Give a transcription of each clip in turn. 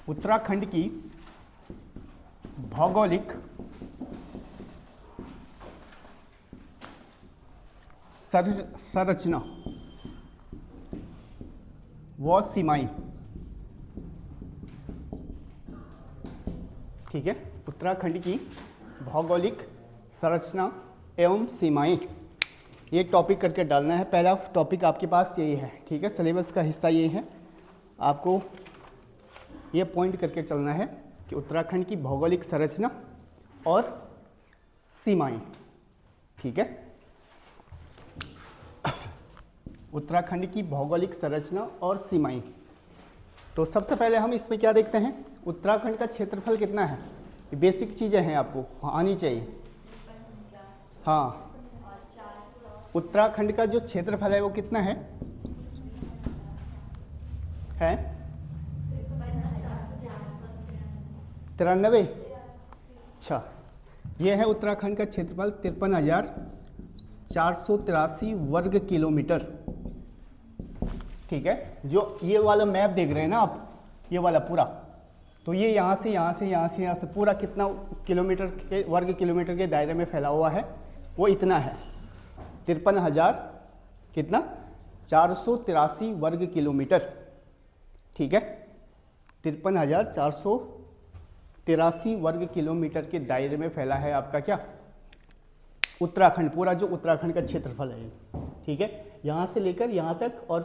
उत्तराखंड की भौगोलिक संरचना व सीमाएं। ठीक है, उत्तराखंड की भौगोलिक संरचना एवं सीमाएं, ये टॉपिक करके डालना है। पहला टॉपिक आपके पास यही है। ठीक है, सिलेबस का हिस्सा यही है, आपको ये पॉइंट करके चलना है कि उत्तराखंड की भौगोलिक संरचना और सीमाएं। ठीक है, उत्तराखंड की भौगोलिक संरचना और सीमाएं। तो सबसे पहले हम इसमें क्या देखते हैं, उत्तराखंड का क्षेत्रफल कितना है। ये बेसिक चीज़ें हैं, आपको आनी चाहिए। हाँ, उत्तराखंड का जो क्षेत्रफल है वो कितना है 93। अच्छा, ये है उत्तराखंड का क्षेत्रफल 53,483 वर्ग किलोमीटर। ठीक है, जो ये वाला मैप देख रहे हैं ना आप, ये वाला पूरा, तो ये यहाँ से यहाँ से यहाँ से यहाँ से पूरा कितना किलोमीटर के वर्ग किलोमीटर के दायरे में फैला हुआ है, वो इतना है 53,000 कितना 483 वर्ग किलोमीटर। ठीक है, 53,483 वर्ग किलोमीटर के दायरे में फैला है आपका क्या, उत्तराखंड। पूरा जो उत्तराखंड का क्षेत्रफल है। ठीक है, यहाँ से लेकर यहाँ तक और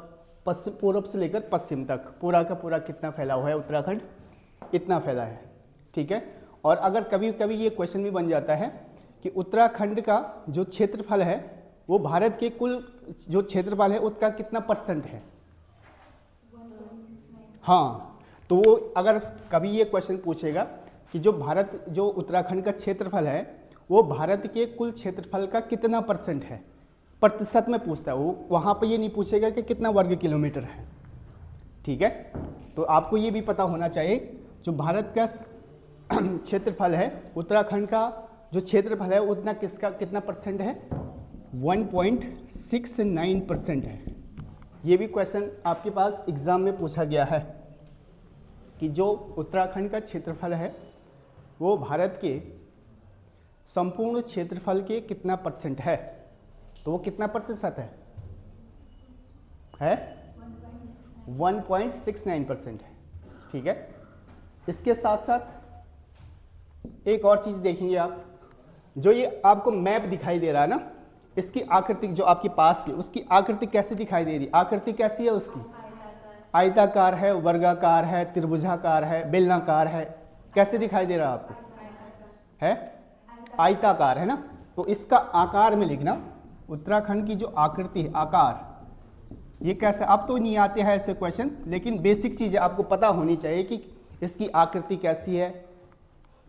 पश्चिम, पूर्व से लेकर पश्चिम तक पूरा का पूरा कितना फैला हुआ है उत्तराखंड, इतना फैला है। ठीक है, और अगर कभी कभी ये क्वेश्चन भी बन जाता है कि उत्तराखंड का जो क्षेत्रफल है वो भारत के कुल जो क्षेत्रफल है उसका कितना % है। हाँ, तो वो अगर कभी ये क्वेश्चन पूछेगा कि जो उत्तराखंड का क्षेत्रफल है वो भारत के कुल क्षेत्रफल का कितना % है, प्रतिशत में पूछता है वो, वहाँ पर ये नहीं पूछेगा कि कितना वर्ग किलोमीटर है। ठीक है, तो आपको ये भी पता होना चाहिए जो भारत का क्षेत्रफल है, उत्तराखंड का जो क्षेत्रफल है उतना कितना % है, 1.69% है। ये भी क्वेश्चन आपके पास एग्जाम में पूछा गया है कि जो उत्तराखंड का क्षेत्रफल है वो भारत के संपूर्ण क्षेत्रफल के कितना % है, तो वो कितना प्रतिशत है 1.69% है। ठीक है, इसके साथ साथ एक और चीज़ देखेंगे आप, जो ये आपको मैप दिखाई दे रहा है ना, इसकी आकृति जो आपके पास की, उसकी आकृति कैसे दिखाई दे रही, आकृति कैसी है उसकी, आयताकार है, वर्गाकार है, त्रिभुजाकार है, बेलनाकार है, कैसे दिखाई दे रहा है आपको, है आयताकार है ना। तो इसका आकार में लिखना, उत्तराखंड की जो आकृति है, आकार, ये कैसे, अब तो नहीं आते हैं ऐसे क्वेश्चन, लेकिन बेसिक चीज़ें आपको पता होनी चाहिए कि इसकी आकृति कैसी है।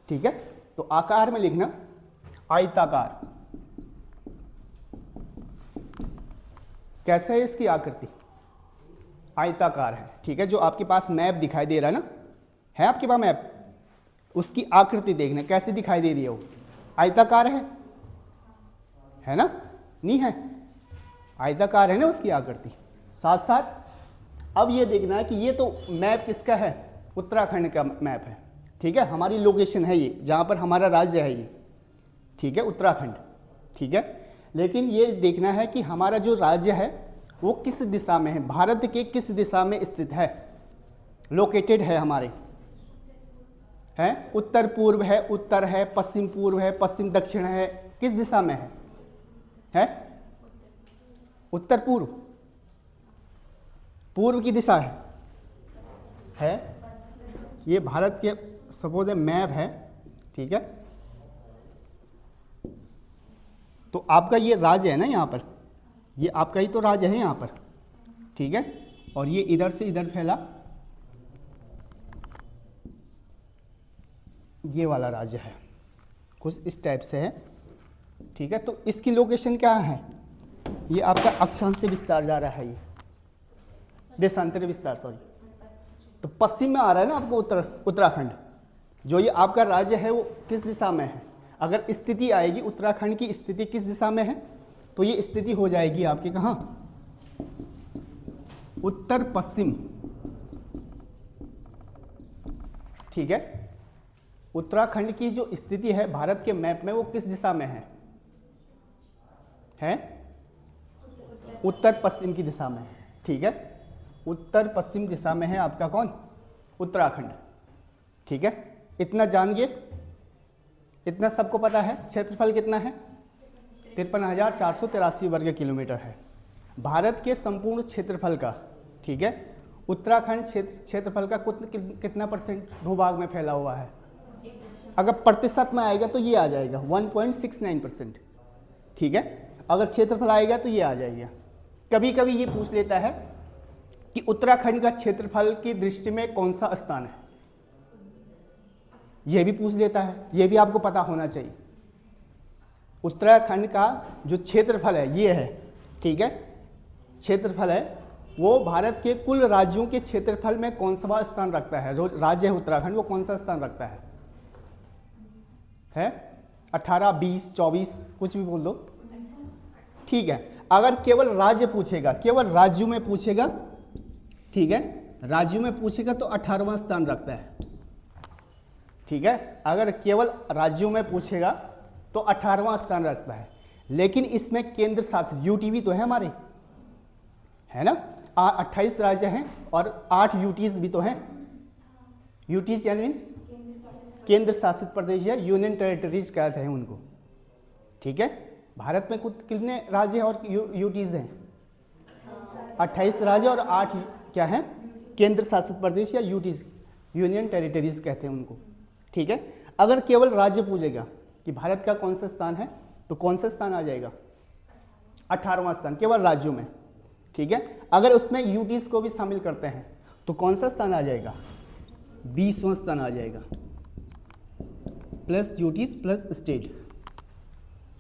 ठीक है, तो आकार में लिखना आयताकार, कैसे है इसकी आकृति, आयताकार है। ठीक है, जो आपके पास मैप दिखाई दे रहा है ना, है आपके पास मैप, उसकी आकृति देखना कैसे दिखाई दे रही है, वो आयताकार है ना, नहीं है, आयताकार है ना उसकी आकृति। साथ साथ अब ये देखना है कि ये तो मैप किसका है, उत्तराखंड का मैप है। ठीक है, हमारी लोकेशन है ये, जहाँ पर हमारा राज्य है ये। ठीक है, उत्तराखंड। ठीक है, लेकिन ये देखना है कि हमारा जो राज्य है वो किस दिशा में है, भारत के किस दिशा में स्थित है, लोकेटेड है हमारे, है उत्तर पूर्व है, उत्तर है, पश्चिम पूर्व है, पश्चिम दक्षिण है, किस दिशा में है उत्तर पूर्व, पूर्व की दिशा है ये भारत के सपोज मैप है। ठीक है, तो आपका ये राज्य है ना, यहाँ पर ये आपका ही तो राज्य है यहाँ पर। ठीक है, और ये इधर से इधर फैला, ये वाला राज्य है, कुछ इस टाइप से है। ठीक है, तो इसकी लोकेशन क्या है, ये आपका अक्षांश विस्तार जा रहा है, ये देशांतर विस्तार, सॉरी, तो पश्चिम में आ रहा है ना आपको उत्तराखंड। जो ये आपका राज्य है वो किस दिशा में है, अगर स्थिति आएगी उत्तराखंड की स्थिति किस दिशा में है, तो ये स्थिति हो जाएगी आपकी कहाँ, उत्तर पश्चिम ठीक है। उत्तराखंड की जो स्थिति है भारत के मैप में वो किस दिशा में है? उत्तर पश्चिम की दिशा में, ठीक है। उत्तर पश्चिम दिशा में है आपका कौन? उत्तराखंड, ठीक है। इतना जानिए, इतना सबको पता है। क्षेत्रफल कितना है? 53,483 वर्ग किलोमीटर है भारत के संपूर्ण क्षेत्रफल का, ठीक है। उत्तराखंड क्षेत्रफल का कितना परसेंट भूभाग में फैला हुआ है? अगर प्रतिशत में आएगा तो ये आ जाएगा 1.69%, ठीक है। अगर क्षेत्रफल आएगा तो ये आ जाएगा। कभी कभी ये पूछ लेता है कि उत्तराखंड का क्षेत्रफल की दृष्टि में कौन सा स्थान है, ये भी पूछ लेता है, ये भी आपको पता होना चाहिए। उत्तराखंड का जो क्षेत्रफल है ये है, ठीक है। क्षेत्रफल है वो भारत के कुल राज्यों के क्षेत्रफल में कौन सा स्थान रखता है? राज्य है उत्तराखंड, वो कौन सा स्थान रखता है? 18, 20, 24, कुछ भी बोल दो, ठीक है। अगर केवल राज्य पूछेगा, केवल राज्यों में पूछेगा, ठीक है, राज्यों में पूछेगा तो 18वां स्थान रखता है, ठीक है। अगर केवल राज्यों में पूछेगा तो 18वां स्थान रखता है। लेकिन इसमें केंद्र शासित यूटी भी तो है हमारे, है ना। 28 राज्य हैं और 8 यूटीज भी तो हैं। यूटीज यानी केंद्र शासित प्रदेश या यूनियन टेरिटरीज कहते हैं उनको, ठीक है। भारत में कुल कितने राज्य और यूटीज हैं? 28 राज्य और 8 क्या हैं? केंद्र शासित प्रदेश या यूटीज, यूनियन टेरिटरीज कहते हैं उनको, ठीक है। अगर केवल राज्य पूछेगा कि भारत का कौन सा स्थान है तो कौन सा स्थान आ जाएगा? 18वां स्थान, केवल राज्यों में, ठीक है। अगर उसमें यूटीज को भी शामिल करते हैं तो कौन सा स्थान आ जाएगा? 20वां स्थान आ जाएगा, प्लस यूटीज प्लस स्टेट,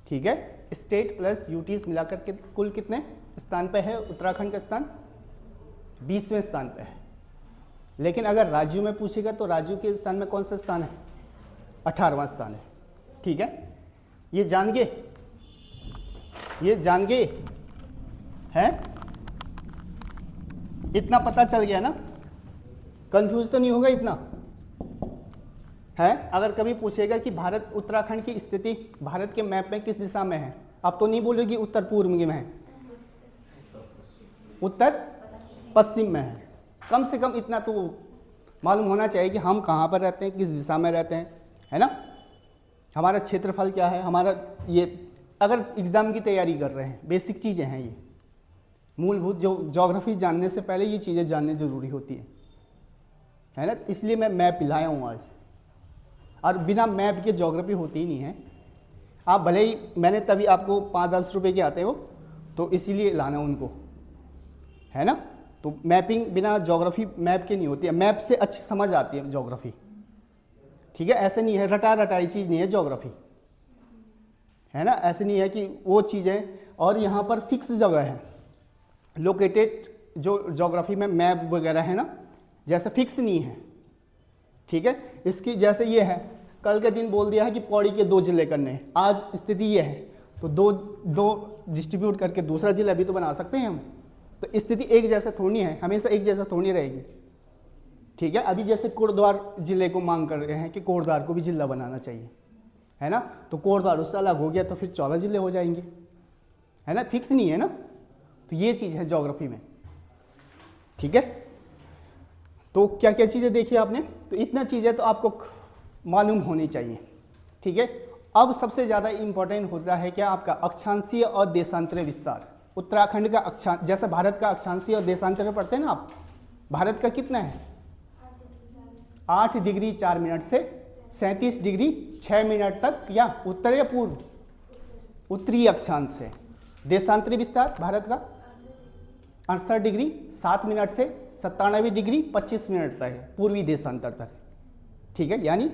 ठीक है। स्टेट प्लस यूटीज मिलाकर के कुल कितने स्थान पे है उत्तराखंड का स्थान? 20वें स्थान पे है। लेकिन अगर राज्यों में पूछेगा तो राज्यों के स्थान में कौन सा स्थान है? 18वां स्थान है, ठीक है। ये जान गए, ये जान गए हैं? इतना पता चल गया ना? कंफ्यूज तो नहीं होगा इतना है? अगर कभी पूछेगा कि भारत उत्तराखंड की स्थिति भारत के मैप में किस दिशा में है, आप तो नहीं बोलोगे उत्तर पूर्व में है, उत्तर पश्चिम में है। कम से कम इतना तो मालूम होना चाहिए कि हम कहाँ पर रहते हैं, किस दिशा में रहते हैं, है ना। हमारा क्षेत्रफल क्या है, हमारा ये अगर एग्ज़ाम की तैयारी कर रहे हैं, बेसिक चीज़ें हैं ये, मूलभूत जो ज्योग्राफी जानने से पहले ये चीज़ें जाननी ज़रूरी होती हैं, है ना। इसलिए मैं मैप लाया हूँ आज, और बिना मैप के ज्योग्राफी होती ही नहीं है। आप भले ही मैंने तभी आपको 5-10 रुपए के आते हो तो इसीलिए लाना उनको, है ना। तो मैपिंग बिना ज्योग्राफी मैप के नहीं होती है, मैप से अच्छी समझ आती है ज्योग्राफी, ठीक है। ऐसे नहीं है रटा रटाई चीज़ नहीं है ज्योग्राफी, है ना। ऐसे नहीं है कि वो चीज़ें, और यहाँ पर फिक्स जगह है लोकेटेड, जो ज्योग्राफी में मैप वगैरह है ना, जैसे फिक्स नहीं है, ठीक है। इसकी जैसे ये है, कल के दिन बोल दिया है कि पौड़ी के 2 जिले करने हैं, आज स्थिति ये है तो दो डिस्ट्रीब्यूट करके दूसरा जिला भी तो बना सकते हैं हम। तो स्थिति एक जैसा थोड़ी है, हमेशा एक जैसा थोड़ी रहेगी, ठीक है। अभी जैसे कोटद्वार जिले को मांग कर रहे हैं कि कोटद्वार को भी जिला बनाना चाहिए, है ना। तो कोटद्वार उससे अलग हो गया तो फिर 14 जिले हो जाएंगे, है ना। फिक्स नहीं है ना। तो ये चीज़ है ज्योग्राफी में, ठीक है। तो क्या क्या चीज़ें देखी आपने? तो इतना चीज़ें तो आपको मालूम होनी चाहिए, ठीक है। अब सबसे ज़्यादा इम्पोर्टेंट होता है क्या आपका अक्षांशीय और देशांतरीय विस्तार। उत्तराखंड का अक्षांश, जैसे भारत का अक्षांशीय और देशांतरीय पढ़ते हैं ना आप, भारत का कितना है? 8 डिग्री 4 मिनट से 37 डिग्री 6 मिनट तक, या उत्तर या पूर्व? उत्तरी अक्षांश है। देशांतरीय विस्तार भारत का 68 डिग्री 7 मिनट से 97 डिग्री 25 मिनट तक है, पूर्वी देशांतर तक, ठीक है। यानी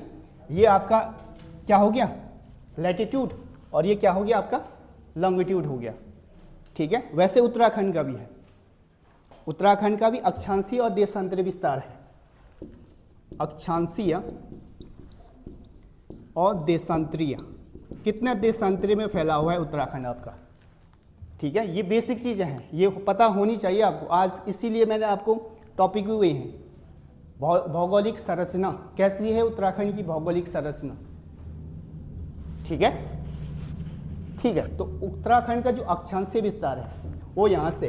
ये आपका क्या हो गया? लैटिट्यूड, और ये क्या हो गया आपका? लॉन्गिट्यूड हो गया, ठीक है। वैसे उत्तराखंड का भी है, उत्तराखंड का भी अक्षांशीय और देशांतरीय विस्तार है। अक्षांशीय और देशांतरीय, कितने देशांतरीय में फैला हुआ है उत्तराखंड आपका, ठीक है। ये बेसिक चीज़ें हैं, ये पता होनी चाहिए आपको आज, इसीलिए मैंने आपको टॉपिक भी वही हैं, भौगोलिक संरचना कैसी है उत्तराखंड की भौगोलिक संरचना, ठीक है। ठीक है, तो उत्तराखंड का जो अक्षांशीय विस्तार है वो यहाँ से,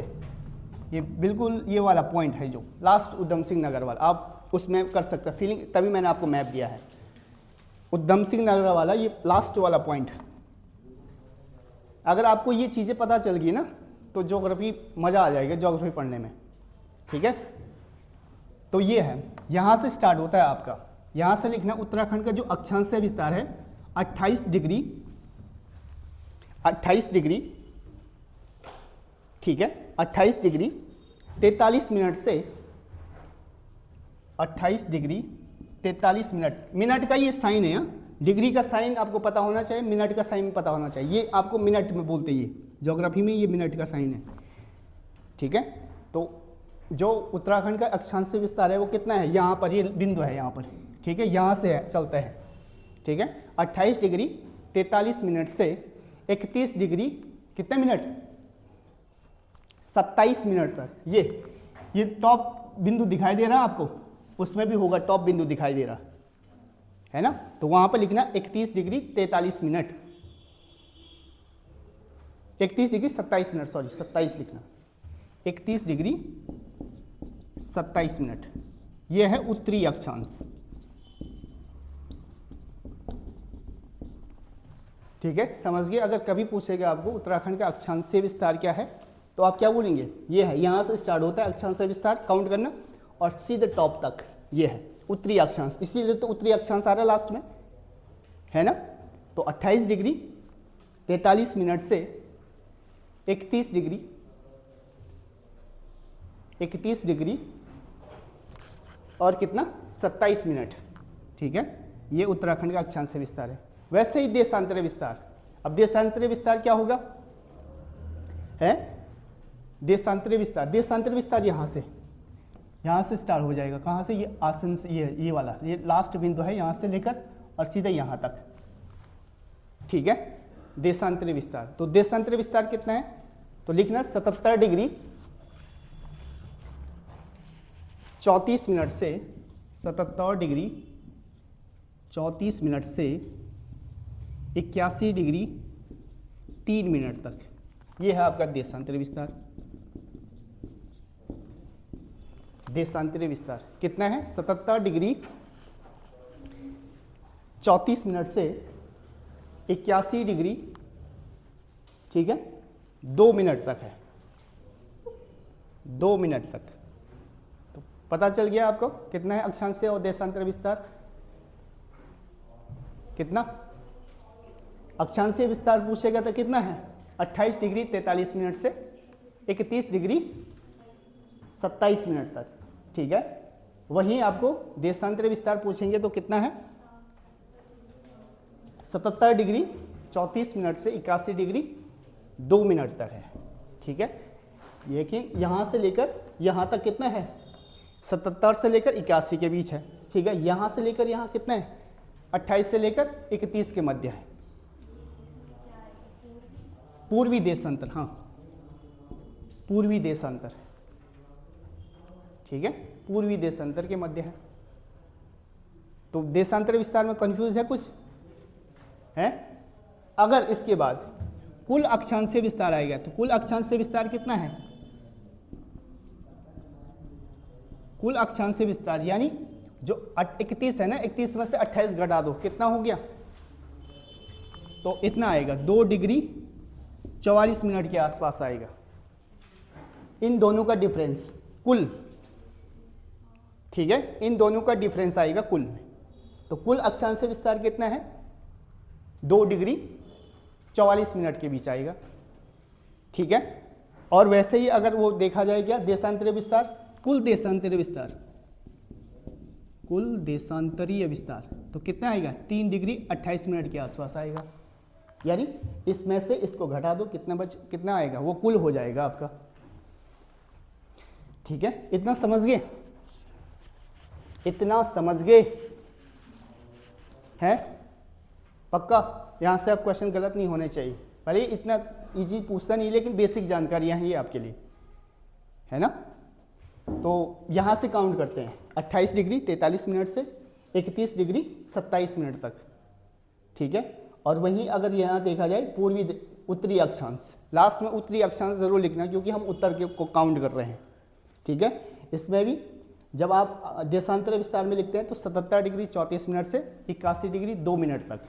ये बिल्कुल ये वाला पॉइंट है जो लास्ट उधम सिंह नगर वाला, आप उसमें कर सकते हैं फीलिंग, तभी मैंने आपको मैप दिया है। उधम सिंह नगर वाला ये लास्ट वाला पॉइंट, अगर आपको ये चीज़ें पता चल गई ना तो ज्योग्राफी मज़ा आ जाएगा ज्योग्राफी पढ़ने में, ठीक है। तो ये है, यहाँ से स्टार्ट होता है आपका, यहाँ से लिखना उत्तराखंड का जो अक्षांशीय विस्तार है 28 डिग्री, ठीक है, 28 डिग्री 43 मिनट से 28 डिग्री 43 मिनट, मिनट का ये साइन है, डिग्री का साइन आपको पता होना चाहिए, मिनट का साइन पता होना चाहिए, ये आपको मिनट में बोलते हैं, ज्योग्राफी में ये मिनट का साइन है, ठीक है। तो जो उत्तराखंड का अक्षांशीय विस्तार है वो कितना है, यहाँ पर ये बिंदु है यहाँ पर, ठीक है, यहाँ से है, चलता है, ठीक है। 28 डिग्री 43 मिनट से 31 डिग्री कितने मिनट, 27 मिनट तक, ये टॉप बिंदु दिखाई दे रहा है आपको, उसमें भी होगा टॉप बिंदु दिखाई दे रहा है ना, तो वहां पर लिखना 31 degree 43 minute, 31 degree 27 minute, sorry 27 लिखना, 31 डिग्री 27 मिनट, यह है उत्तरी अक्षांश, ठीक है, समझ गए। अगर कभी पूछेगा आपको उत्तराखंड का अक्षांशीय विस्तार क्या है तो आप क्या बोलेंगे, ये है, यहाँ से स्टार्ट होता है अक्षांशीय विस्तार, काउंट करना, और सीधे टॉप तक ये है उत्तरी अक्षांश, इसीलिए तो उत्तरी अक्षांश आ रहा है लास्ट में, है ना। तो 28 डिग्री 43 मिनट से 31 डिग्री और कितना 27 मिनट, ठीक है, ये उत्तराखंड का अक्षांशीय विस्तार है। वैसे ही देशांतरीय विस्तार, अब देशांतरीय विस्तार क्या होगा, है देशांतरीय विस्तार यहाँ से स्टार्ट हो जाएगा, कहाँ से, ये आसन से, ये वाला, ये लास्ट बिंदु है, यहाँ से लेकर और सीधे यहाँ तक, ठीक है, देशांतरीय विस्तार। तो देशांतरीय विस्तार कितना है, तो लिखना 77 डिग्री 34 मिनट से 77 डिग्री 34 मिनट से 81 डिग्री 3 मिनट तक, ये है आपका देशांतरीय विस्तार। देशांतरीय विस्तार कितना है, 77 डिग्री 34 मिनट से 81 डिग्री, ठीक है, 2 मिनट तक है, 2 मिनट तक। तो पता चल गया आपको कितना है अक्षांशीय और देशांतरीय विस्तार, कितना, अक्षांशीय विस्तार पूछेगा तो कितना है 28 डिग्री 43 मिनट से 31 डिग्री 27 मिनट तक, ठीक है। वहीं आपको देशांतरीय विस्तार पूछेंगे तो कितना है 77 डिग्री 34 मिनट से 81 डिग्री 2 मिनट तक है, ठीक है। लेकिन यहाँ से लेकर यहाँ तक कितना है, 77 से लेकर 81 के बीच है, ठीक है। यहाँ से लेकर यहाँ कितना है, 28 से लेकर 31 के मध्य है, पूर्वी देशांतर, हाँ पूर्वी देशांतर, ठीक है, पूर्वी देशांतर के मध्य है। तो देशांतर विस्तार में कंफ्यूज है कुछ है। अगर इसके बाद कुल अक्षांशीय विस्तार आएगा तो कुल अक्षांशीय विस्तार कितना है, कुल अक्षांशीय विस्तार यानी जो 31 है ना, 31 में से 28 घटा दो, कितना हो गया, तो इतना आएगा 2 डिग्री 44 मिनट के आसपास आएगा। इन दोनों का डिफरेंस कुल, ठीक है, इन दोनों का डिफरेंस आएगा कुल में। तो कुल अक्षांशीय विस्तार कितना है, 2 डिग्री 44 मिनट के बीच आएगा, ठीक है। और वैसे ही अगर वो देखा जाए क्या देशांतरीय विस्तार, कुल देशांतरीय विस्तार तो कितना आएगा 3 डिग्री 28 मिनट के आसपास आएगा। यानी इसमें से इसको घटा दो, कितना आएगा, वो कुल हो जाएगा आपका, ठीक है। इतना समझ गए, इतना समझ गए हैं, पक्का। यहाँ से आप क्वेश्चन गलत नहीं होने चाहिए, भले इतना इजी पूछता नहीं लेकिन बेसिक जानकारियाँ हैं ये आपके लिए, है ना। तो यहाँ से काउंट करते हैं, 28 डिग्री 43 मिनट से 31 डिग्री 27 मिनट तक, ठीक है। और वहीं अगर यहाँ देखा जाए पूर्वी उत्तरी अक्षांश, लास्ट में उत्तरी अक्षांश जरूर लिखना क्योंकि हम उत्तर के को काउंट कर रहे हैं, ठीक है। इसमें भी जब आप देशांतर विस्तार में लिखते हैं तो 77 डिग्री 34 मिनट से 81 डिग्री 2 मिनट तक,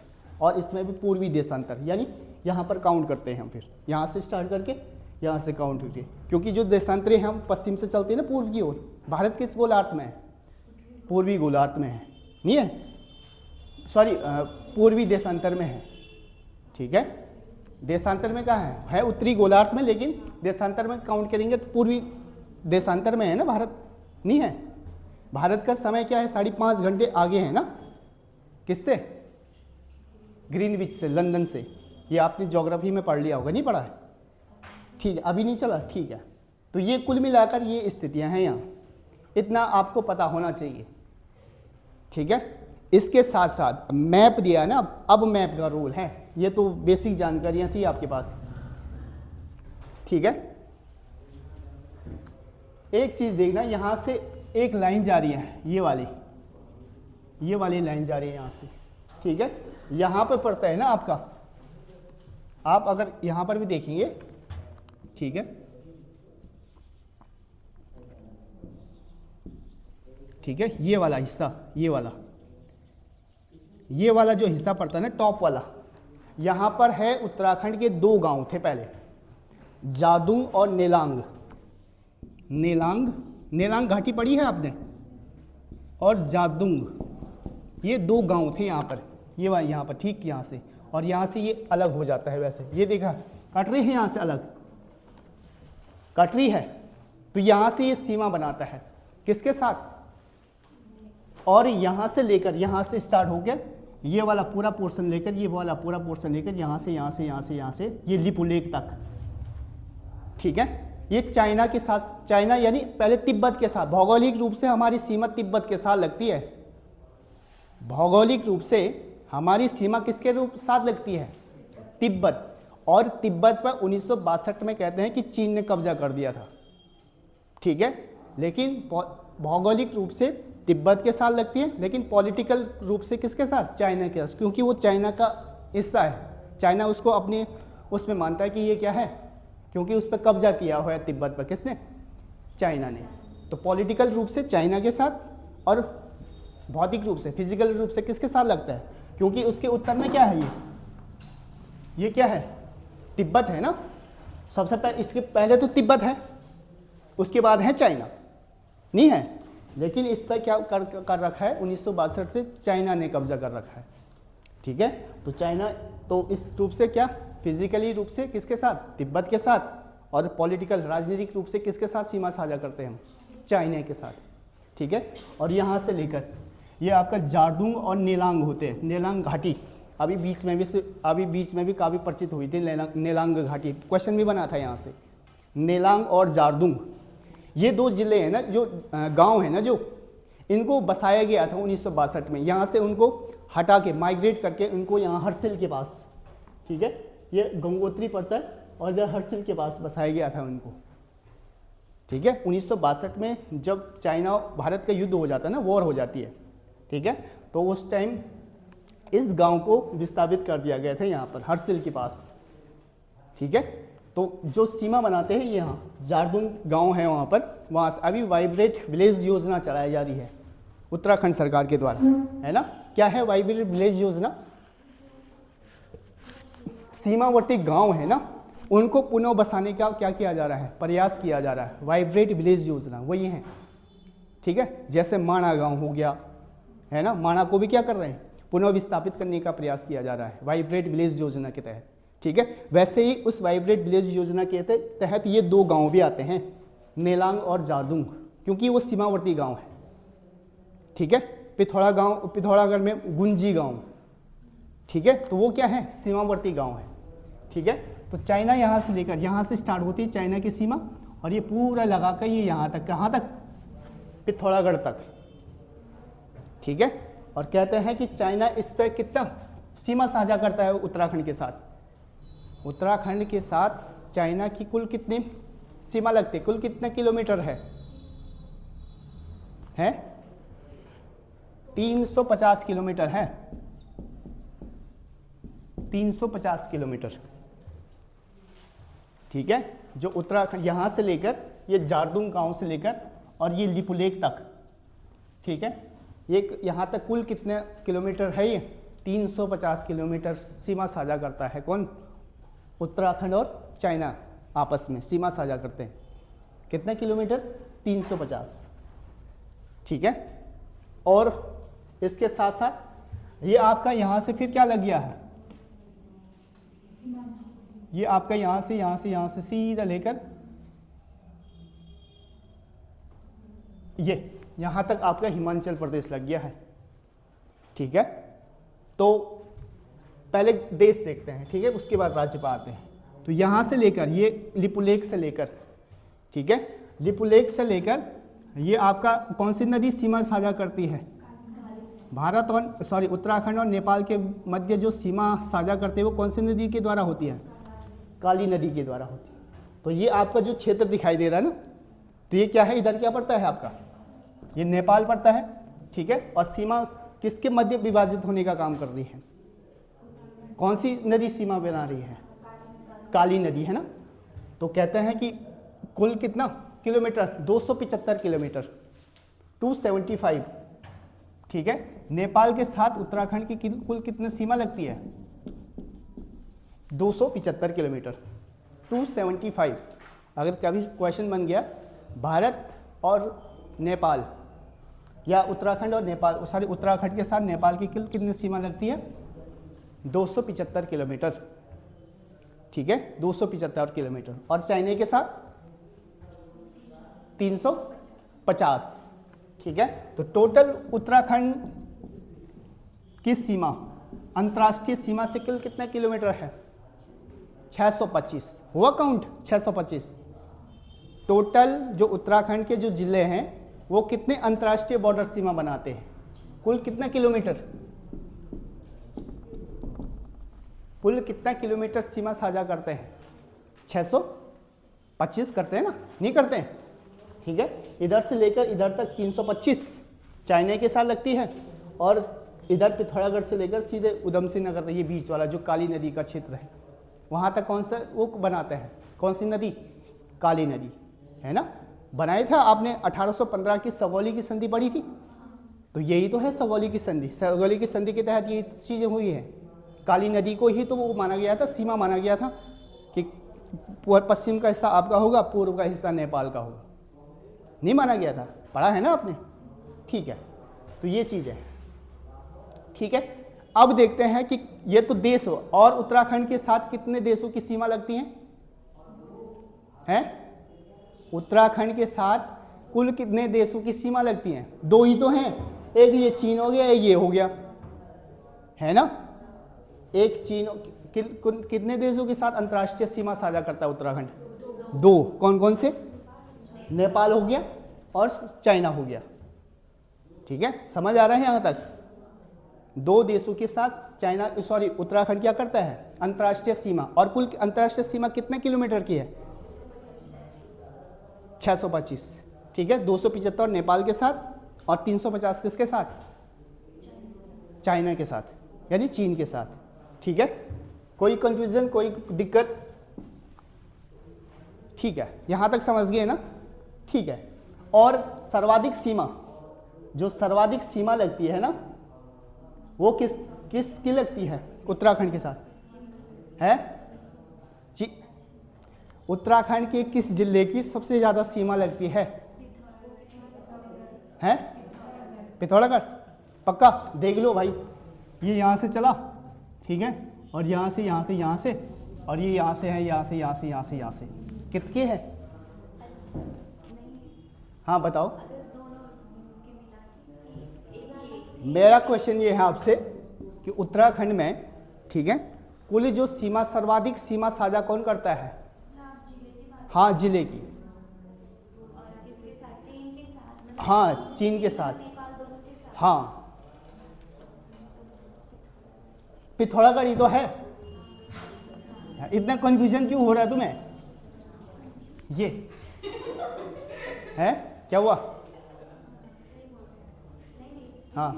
और इसमें भी पूर्वी देशांतर, यानी यहाँ पर काउंट करते हैं हम, फिर यहाँ से स्टार्ट करके यहाँ से काउंट करके, क्योंकि जो देशांतरी हैं हम पश्चिम से चलते हैं ना पूर्व की ओर। भारत किस गोलार्ध में है? पूर्वी गोलार्ध में है, नहीं है, सॉरी पूर्वी देशांतर में है, ठीक है। देशांतर में कहाँ है उत्तरी गोलार्ध में, लेकिन देशांतर में काउंट करेंगे तो पूर्वी देशांतर में है ना भारत, नहीं है। भारत का समय क्या है? 5.5 घंटे आगे है ना, किससे? ग्रीनविच से, लंदन से। ये आपने ज्योग्राफी में पढ़ लिया होगा, नहीं पढ़ा है? ठीक है, अभी नहीं चला, ठीक है। तो ये कुल मिलाकर ये स्थितियां हैं यहाँ, इतना आपको पता होना चाहिए, ठीक है। इसके साथ साथ मैप दिया है ना, अब मैप का रूल है, ये तो बेसिक जानकारियां थी आपके पास, ठीक है। एक चीज देखना, यहां से एक लाइन जा रही है, ये वाली लाइन जा रही है यहां से, ठीक है। यहां पर पड़ता है ना आपका, आप अगर यहां पर भी देखेंगे, ठीक है, ठीक है, ये वाला हिस्सा, ये वाला जो हिस्सा पड़ता है ना टॉप वाला, यहां पर है उत्तराखंड के 2 गांव थे पहले, जादूंग और नेलांग। नेलांग घाटी पड़ी है आपने, और जादूंग, ये 2 गांव थे यहाँ पर, ये वाला यहाँ पर, ठीक यहाँ से, और यहाँ से ये अलग हो जाता है। वैसे ये देखा कटरी है, यहाँ से अलग कटरी है, तो यहाँ से ये सीमा बनाता है किसके साथ, और यहाँ से लेकर, यहाँ से स्टार्ट होकर ये वाला पूरा पोर्शन लेकर, ये वाला पूरा पोर्शन लेकर यहाँ से ये लिपुलेख तक, ठीक है। ये चाइना के साथ, चाइना यानी पहले तिब्बत के साथ, भौगोलिक रूप से हमारी सीमा तिब्बत के साथ लगती है। भौगोलिक रूप से हमारी सीमा किसके रूप साथ लगती है? तिब्बत। और तिब्बत पर 1962 में कहते हैं कि चीन ने कब्जा कर दिया था, ठीक है। लेकिन भौगोलिक रूप से तिब्बत के साथ लगती है, लेकिन पॉलिटिकल रूप से किसके साथ? चाइना के साथ, क्योंकि वो चाइना का हिस्सा है। चाइना उसको अपने उसमें मानता है कि ये क्या है, क्योंकि उस पर कब्जा किया हुआ है तिब्बत पर, किसने? चाइना ने। तो पॉलिटिकल रूप से चाइना के साथ, और भौतिक रूप से, फिजिकल रूप से किसके साथ लगता है? क्योंकि उसके उत्तर में क्या है, ये क्या है? तिब्बत है ना। सबसे पहले, इसके पहले तो तिब्बत है, उसके बाद है चाइना, नहीं है। लेकिन इस पर क्या कर रखा है? 1962 से चाइना ने कब्जा कर रखा है, ठीक है। तो चाइना तो इस रूप से क्या, फिजिकली रूप से किसके साथ? तिब्बत के साथ, और पॉलिटिकल राजनीतिक रूप से किसके साथ सीमा साझा करते हैं हम? चाइना के साथ, ठीक है। और यहाँ से लेकर ये आपका जारदुंग और नेलांग होते हैं, नेलांग घाटी। अभी बीच में भी काफ़ी परिचित हुई थी नेलांग घाटी, क्वेश्चन भी बना था यहाँ से। नेलांग और जारदुंग ये 2 जिले हैं ना, जो गांव है ना, जो इनको बसाया गया था 1962 में। यहाँ से उनको हटा के, माइग्रेट करके उनको यहाँ हर्सिल के पास, ठीक है, ये गंगोत्री पड़ता है, और इधर हर्सिल के पास बसाया गया था उनको, ठीक है। 1962 में जब चाइना भारत का युद्ध हो जाता है ना, वॉर हो जाती है, ठीक है, तो उस टाइम इस गांव को विस्थापित कर दिया गया था यहाँ पर हर्सिल के पास, ठीक है। तो जो सीमा बनाते हैं यहाँ जारदुंग गांव है वहाँ पर, वहाँ से अभी वाइब्रेट विलेज योजना चलाई जा रही है उत्तराखंड सरकार के द्वारा, है ना। क्या है वाइब्रेट विलेज योजना? सीमावर्ती गांव है ना, उनको पुनः बसाने का क्या किया जा रहा है? प्रयास किया जा रहा है। वाइब्रेट विलेज योजना वही है, ठीक है। जैसे माणा गांव हो गया, है ना, माणा को भी क्या कर रहे हैं? पुनः विस्थापित करने का प्रयास किया जा रहा है वाइब्रेट विलेज योजना के तहत, ठीक है। वैसे ही उस वाइब्रेट विलेज योजना के तहत ये 2 गांव भी आते हैं, नेलांग और जादुंग, क्योंकि वो सीमावर्ती गांव है, ठीक है। पिथौरागढ़ में गुंजी गांव, ठीक है, तो वो क्या है? सीमावर्ती गांव है, ठीक है। तो चाइना यहाँ से लेकर, यहाँ से स्टार्ट होती है चाइना की सीमा, और ये पूरा लगा कर ये यहाँ तक, कहाँ तक? पिथौरागढ़ तक, ठीक है। और कहते हैं कि चाइना इस पर कितना सीमा साझा करता है उत्तराखंड के साथ। उत्तराखंड के साथ चाइना की कुल कितनी सीमा लगती है? कुल कितने किलोमीटर है? 350 किलोमीटर है, 350 किलोमीटर। ठीक है, जो उत्तराखंड यहाँ से लेकर ये जारदुंग गांव से लेकर और ये लिपुलेख तक, ठीक है, ये यहाँ तक कुल कितने किलोमीटर है? ये 350 किलोमीटर सीमा साझा करता है। कौन? उत्तराखंड और चाइना आपस में सीमा साझा करते हैं। कितने किलोमीटर? 350। ठीक है, और इसके साथ साथ ये आपका यहाँ से फिर क्या लग गया है? ये आपका यहाँ से सीधा लेकर ये यहाँ तक आपका हिमाचल प्रदेश लग गया है। ठीक है, तो पहले देश देखते हैं, ठीक है, उसके बाद राज्य पर आते हैं। तो यहाँ से लेकर ये लिपुलेख से लेकर, ठीक है, लिपुलेख से लेकर ये आपका कौन सी नदी सीमा साझा करती है? भारत और उत्तराखंड और नेपाल के मध्य जो सीमा साझा करते हैं वो कौन सी नदी के द्वारा होती है? काली नदी के द्वारा होती है। तो ये आपका जो क्षेत्र दिखाई दे रहा है ना, तो ये क्या है? इधर क्या पड़ता है आपका? ये नेपाल पड़ता है। ठीक है, और सीमा किसके मध्य विभाजित होने का काम कर रही है? कौन सी नदी सीमा बना रही है? काली नदी, है ना। तो कहते हैं कि कुल कितना किलोमीटर? 275 किलोमीटर, 275। ठीक है, नेपाल के साथ उत्तराखंड की कुल कितनी सीमा लगती है? 275 किलोमीटर, 275। अगर कभी क्वेश्चन बन गया भारत और नेपाल या उत्तराखंड और नेपाल, उत्तराखंड के साथ नेपाल की कुल कितनी सीमा लगती है? 275 किलोमीटर। ठीक है, 275 किलोमीटर। और चाइना के साथ 350। ठीक है, तो टोटल उत्तराखंड की सीमा अंतर्राष्ट्रीय सीमा से कुल कितना किलोमीटर है? 625। हुआ काउंट? 625। टोटल जो उत्तराखंड के जो जिले हैं वो कितने अंतर्राष्ट्रीय बॉर्डर सीमा बनाते हैं? कुल कितना किलोमीटर? कुल कितना किलोमीटर सीमा साझा करते हैं? 625 करते हैं ना? नहीं करते हैं? ठीक है, इधर से लेकर इधर तक 325 चाइना के साथ लगती है, और इधर पिथौरागढ़ से लेकर सीधे उधम सिंह नगर तक, ये बीच वाला जो काली नदी का क्षेत्र है, वहाँ तक कौन सा वो बनाते हैं? कौन सी नदी? काली नदी, है ना। बनाया था आपने 1815 की सगौली की संधि पढ़ी थी, तो यही तो है सगौली की संधि। सगौली की संधि के तहत ये चीज़ें हुई है। काली नदी को ही तो वो माना गया था, सीमा माना गया था कि पश्चिम का हिस्सा आपका होगा, पूर्व का हिस्सा नेपाल का होगा। नहीं माना गया था, पढ़ा है ना आपने? ठीक है, तो ये चीज़ है। ठीक है, अब देखते हैं कि ये तो देश हो, और उत्तराखंड के साथ कितने देशों की सीमा लगती हैं? उत्तराखंड के साथ कुल कितने देशों की सीमा लगती हैं? दो ही तो हैं, एक ये चीन हो गया, एक ये हो गया, है ना। एक चीन, कितने देशों के साथ अंतर्राष्ट्रीय सीमा साझा करता है उत्तराखंड? दो। कौन कौन से? नेपाल हो गया और चाइना हो गया। ठीक है, समझ आ रहा है यहाँ तक? दो देशों के साथ उत्तराखंड क्या करता है? अंतर्राष्ट्रीय सीमा। और कुल अंतर्राष्ट्रीय सीमा कितने किलोमीटर की है? 625। ठीक है, 275 नेपाल के साथ और 350 किसके साथ? चाइना के साथ, यानी चीन के साथ। ठीक है, कोई कंफ्यूजन, कोई दिक्कत? ठीक है, यहाँ तक समझ गए ना? ठीक है, और सर्वाधिक सीमा, जो सर्वाधिक सीमा लगती है ना, वो किसकी लगती है? उत्तराखंड के साथ है। उत्तराखंड के किस जिले की सबसे ज़्यादा सीमा लगती है? हैं? पिथौरागढ़। पक्का? देख लो भाई, ये यहाँ से चला, ठीक है, और यहाँ से यहाँ से यहाँ से, और ये यहाँ से है, यहाँ से यहाँ से यहाँ से यहाँ से, कितने है? हाँ बताओ। मेरा क्वेश्चन ये है आपसे कि उत्तराखंड में, ठीक है, कुल जो सीमा, सर्वाधिक सीमा साझा कौन करता है? हाँ, जिले की। हाँ, चीन के साथ। हाँ, पिथौरागढ़ ही तो है। इतना कंफ्यूजन क्यों हो रहा है तुम्हें? ये है क्या हुआ? हाँ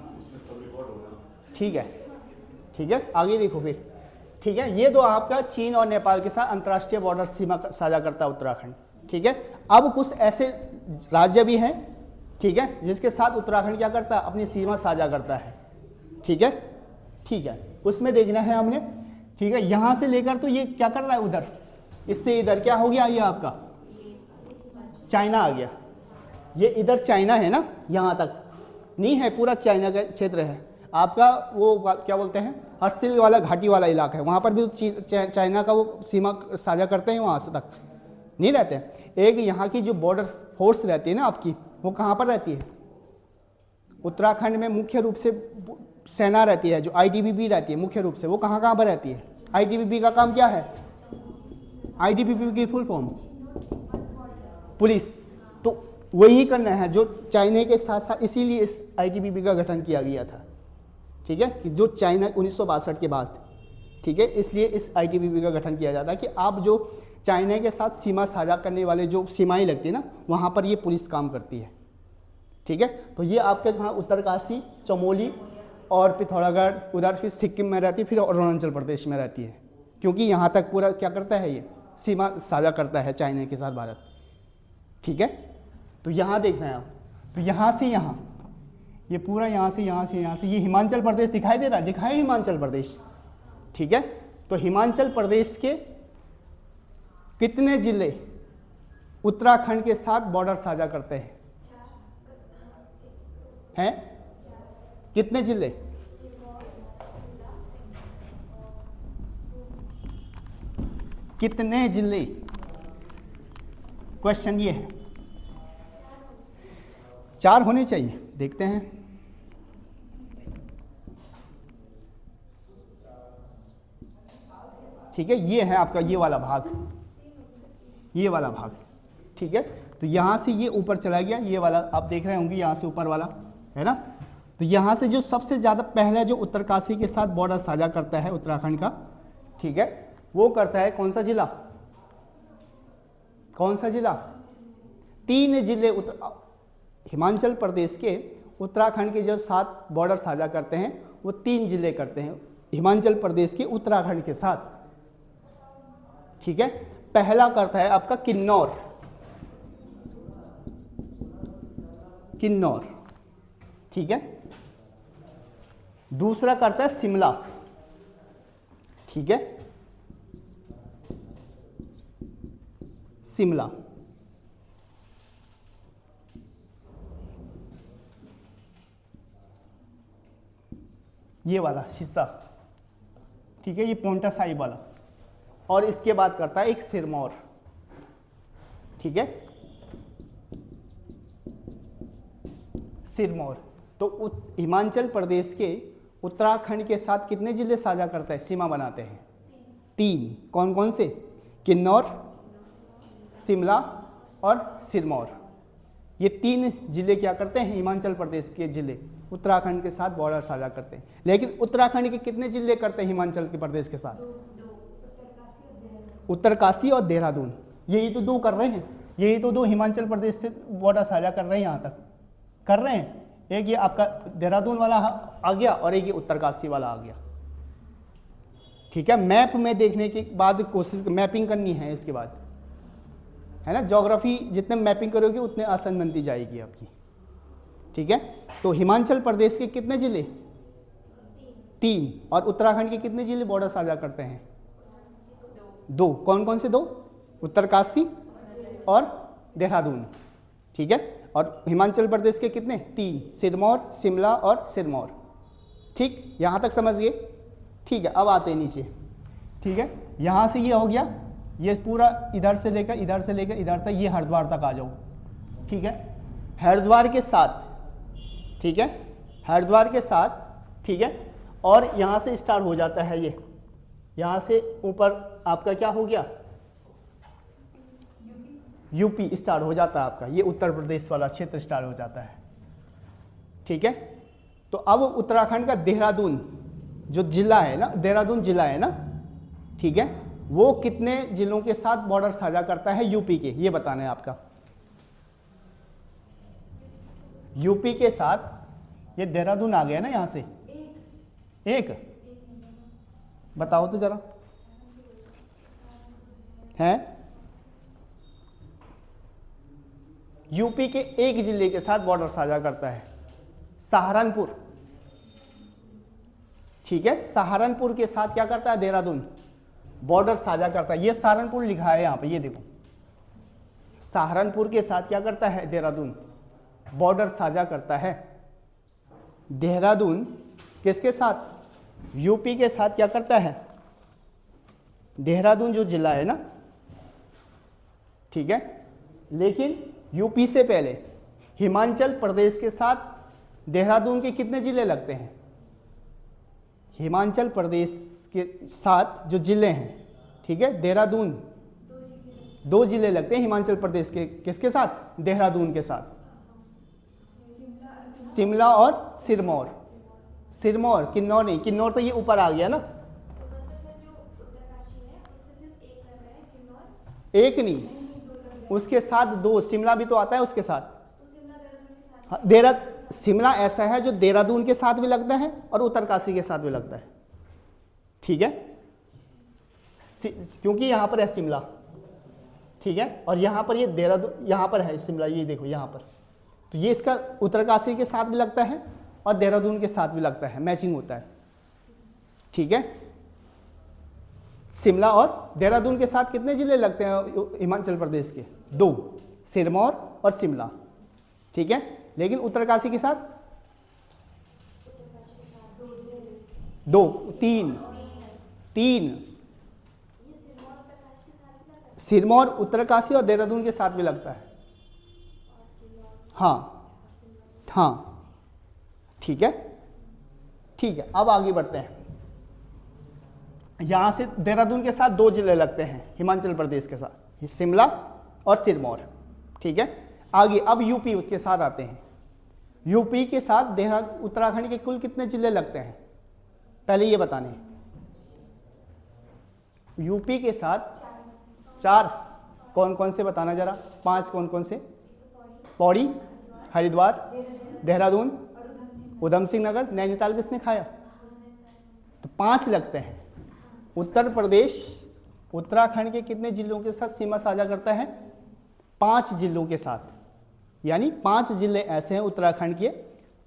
ठीक है, ठीक है, आगे देखो फिर। ठीक है, ये तो आपका चीन और नेपाल के साथ अंतर्राष्ट्रीय बॉर्डर सीमा साझा करता है उत्तराखंड। ठीक है, अब कुछ ऐसे राज्य भी हैं, ठीक है, जिसके साथ उत्तराखंड क्या करता है, अपनी सीमा साझा करता है। ठीक है, ठीक है, उसमें देखना है हमने। ठीक है, यहाँ से लेकर तो ये क्या कर रहा है उधर, इससे इधर क्या हो गया, ये आपका चाइना आ गया। ये इधर चाइना है ना, यहाँ तक नहीं है, पूरा चाइना का क्षेत्र है आपका। वो क्या बोलते हैं, हर्सिल वाला घाटी वाला इलाका है, वहाँ पर भी चाइना का वो सीमा साझा करते हैं, वहाँ से तक नहीं रहते हैं। एक यहाँ की जो बॉर्डर फोर्स रहती है ना आपकी, वो कहाँ पर रहती है, उत्तराखंड में मुख्य रूप से सेना रहती है, जो आईटीबीपी रहती है मुख्य रूप से, वो कहाँ कहाँ पर रहती है। आईटीबीपी का काम क्या है, आईटीबीपी की फुल फॉर्म पुलिस, तो वही करना है जो चाइना के साथ साथ, इसीलिए इस आईटीबीपी का गठन किया गया था। ठीक है, कि जो चाइना 1962 के बाद, ठीक है, इसलिए इस आईटीबीपी का गठन किया जाता है कि आप जो चाइना के साथ सीमा साझा करने वाले जो सीमाएं लगती है ना, वहाँ पर ये पुलिस काम करती है। ठीक है, तो ये आपके कहाँ, उत्तरकाशी, चमोली और पिथौरागढ़, उधर फिर सिक्किम में रहती है, फिर अरुणाचल प्रदेश में रहती है, क्योंकि यहाँ तक पूरा क्या करता है, ये सीमा साझा करता है चाइना के साथ भारत। ठीक है, तो यहाँ देखना है आप, तो यहाँ से यहाँ, ये पूरा यहाँ से यहाँ से यहाँ से, ये हिमाचल प्रदेश दिखाई दे रहा है, दिखाए हिमाचल प्रदेश। ठीक है, तो हिमाचल प्रदेश के कितने जिले उत्तराखंड के साथ बॉर्डर साझा करते हैं कितने जिले, कितने जिले, क्वेश्चन ये है। 4 होने चाहिए, देखते हैं। ठीक है, ये है आपका ये वाला भाग, ये वाला भाग। ठीक है, तो यहाँ से ये ऊपर चला गया, ये वाला आप देख रहे होंगे, यहाँ से ऊपर वाला है ना। तो यहाँ से जो सबसे ज़्यादा पहला जो उत्तरकाशी के साथ बॉर्डर साझा करता है उत्तराखंड का, ठीक है, वो करता है कौन सा जिला, कौन सा जिला, 3 जिले हिमाचल प्रदेश के उत्तराखंड के जो साथ बॉर्डर साझा करते हैं, वो 3 जिले करते हैं हिमाचल प्रदेश के उत्तराखंड के साथ। ठीक है, पहला करता है आपका किन्नौर, किन्नौर। ठीक है, दूसरा करता है शिमला। ठीक है, शिमला। ये वाला हिस्सा, ठीक है, ये पोंटा साहिब वाला, और इसके बाद करता है एक सिरमौर। ठीक है, सिरमौर। तो हिमाचल प्रदेश के उत्तराखंड के साथ कितने जिले साझा करता है, सीमा बनाते हैं, 3। कौन कौन से, किन्नौर, शिमला और सिरमौर। ये 3 जिले क्या करते हैं, हिमाचल प्रदेश के जिले उत्तराखंड के साथ बॉर्डर साझा करते हैं। लेकिन उत्तराखंड के कितने जिले करते हैं हिमाचल के प्रदेश के साथ, उत्तरकाशी और देहरादून, यही तो 2 कर रहे हैं, यही तो 2 हिमाचल प्रदेश से बॉर्डर साझा कर रहे हैं, यहाँ तक कर रहे हैं। एक ये आपका देहरादून वाला आ गया और एक ये उत्तरकाशी वाला आ गया। ठीक है, मैप में देखने के बाद कोशिश मैपिंग करनी है इसके बाद, है ना। ज्योग्राफी जितने मैपिंग करोगे उतने आसान बनती जाएगी आपकी। ठीक है, तो हिमाचल प्रदेश के कितने जिले, 3, और उत्तराखंड के कितने जिले बॉर्डर साझा करते हैं, 2। कौन कौन से 2, उत्तरकाशी और देहरादून। ठीक है, और हिमाचल प्रदेश के कितने, 3, सिरमौर, शिमला और सिरमौर। ठीक, यहाँ तक समझ गए। ठीक है, अब आते हैं नीचे। ठीक है, यहाँ से ये हो गया, ये पूरा इधर से लेकर इधर तक, ये हरिद्वार तक आ जाओ। ठीक है, हरिद्वार के साथ, ठीक है, हरिद्वार के साथ, ठीक है, और यहाँ से स्टार्ट हो जाता है, ये यहाँ से ऊपर आपका क्या हो गया, यूपी स्टार्ट हो जाता है आपका, ये उत्तर प्रदेश वाला क्षेत्र स्टार्ट हो जाता है। ठीक है, तो अब उत्तराखंड का देहरादून जो जिला है ना, देहरादून जिला है ना, ठीक है, वो कितने जिलों के साथ बॉर्डर साझा करता है यूपी के, ये बताना है आपका। यूपी के साथ ये देहरादून आ गया ना यहाँ से, एक बताओ तो जरा, है यूपी के एक जिले के साथ बॉर्डर साझा करता है, सहारनपुर। ठीक है, सहारनपुर के साथ क्या करता है देहरादून, बॉर्डर साझा करता है। ये सहारनपुर लिखा है यहाँ पे, ये देखो, सहारनपुर के साथ क्या करता है देहरादून, बॉर्डर साझा करता है। देहरादून किसके साथ, यूपी के साथ क्या करता है, देहरादून जो जिला है ना, ठीक है। लेकिन यूपी से पहले हिमाचल प्रदेश के साथ देहरादून के कितने जिले लगते हैं, हिमाचल प्रदेश के साथ जो जिले हैं, ठीक है, देहरादून, दो जिले लगते हैं हिमाचल प्रदेश के, किसके साथ, देहरादून के साथ, शिमला और सिरमौर। सिरमौर, किन्नौर नहीं, किन्नौर तो ये ऊपर आ गया ना, एक नहीं, उसके साथ दो, शिमला भी तो आता है उसके साथ। हाँ, शिमला ऐसा है जो देहरादून के साथ भी लगता है और उत्तरकाशी के साथ भी लगता है, ठीक है, क्योंकि यहाँ पर है शिमला, ठीक है, और यहाँ पर ये देहरादून, यहाँ पर है शिमला, ये देखो यहाँ पर, तो ये इसका उत्तरकाशी के साथ भी लगता है और देहरादून के साथ भी लगता है, मैचिंग होता है, ठीक है। शिमला और देहरादून के साथ कितने जिले लगते हैं हिमाचल प्रदेश के, दो, सिरमौर और शिमला, ठीक है। लेकिन उत्तरकाशी के साथ दो, तीन, सिरमौर, उत्तरकाशी और देहरादून के साथ भी लगता है, हाँ हाँ, ठीक है, ठीक है। अब आगे बढ़ते हैं, यहाँ से देहरादून के साथ दो जिले लगते हैं हिमाचल प्रदेश के साथ, शिमला और सिरमौर, ठीक है। आगे अब यूपी के साथ आते हैं, यूपी के साथ उत्तराखंड के कुल कितने जिले लगते हैं, पहले ये बताने, यूपी के साथ चार, कौन कौन से बताना जरा, पांच कौन कौन से, पौड़ी, हरिद्वार, देहरादून, उधम सिंह नगर, नैनीताल किसने खाया, तो पांच लगते हैं। उत्तर प्रदेश उत्तराखंड के कितने जिलों के साथ सीमा साझा करता है, पांच जिलों के साथ, यानी पांच जिले ऐसे हैं उत्तराखंड के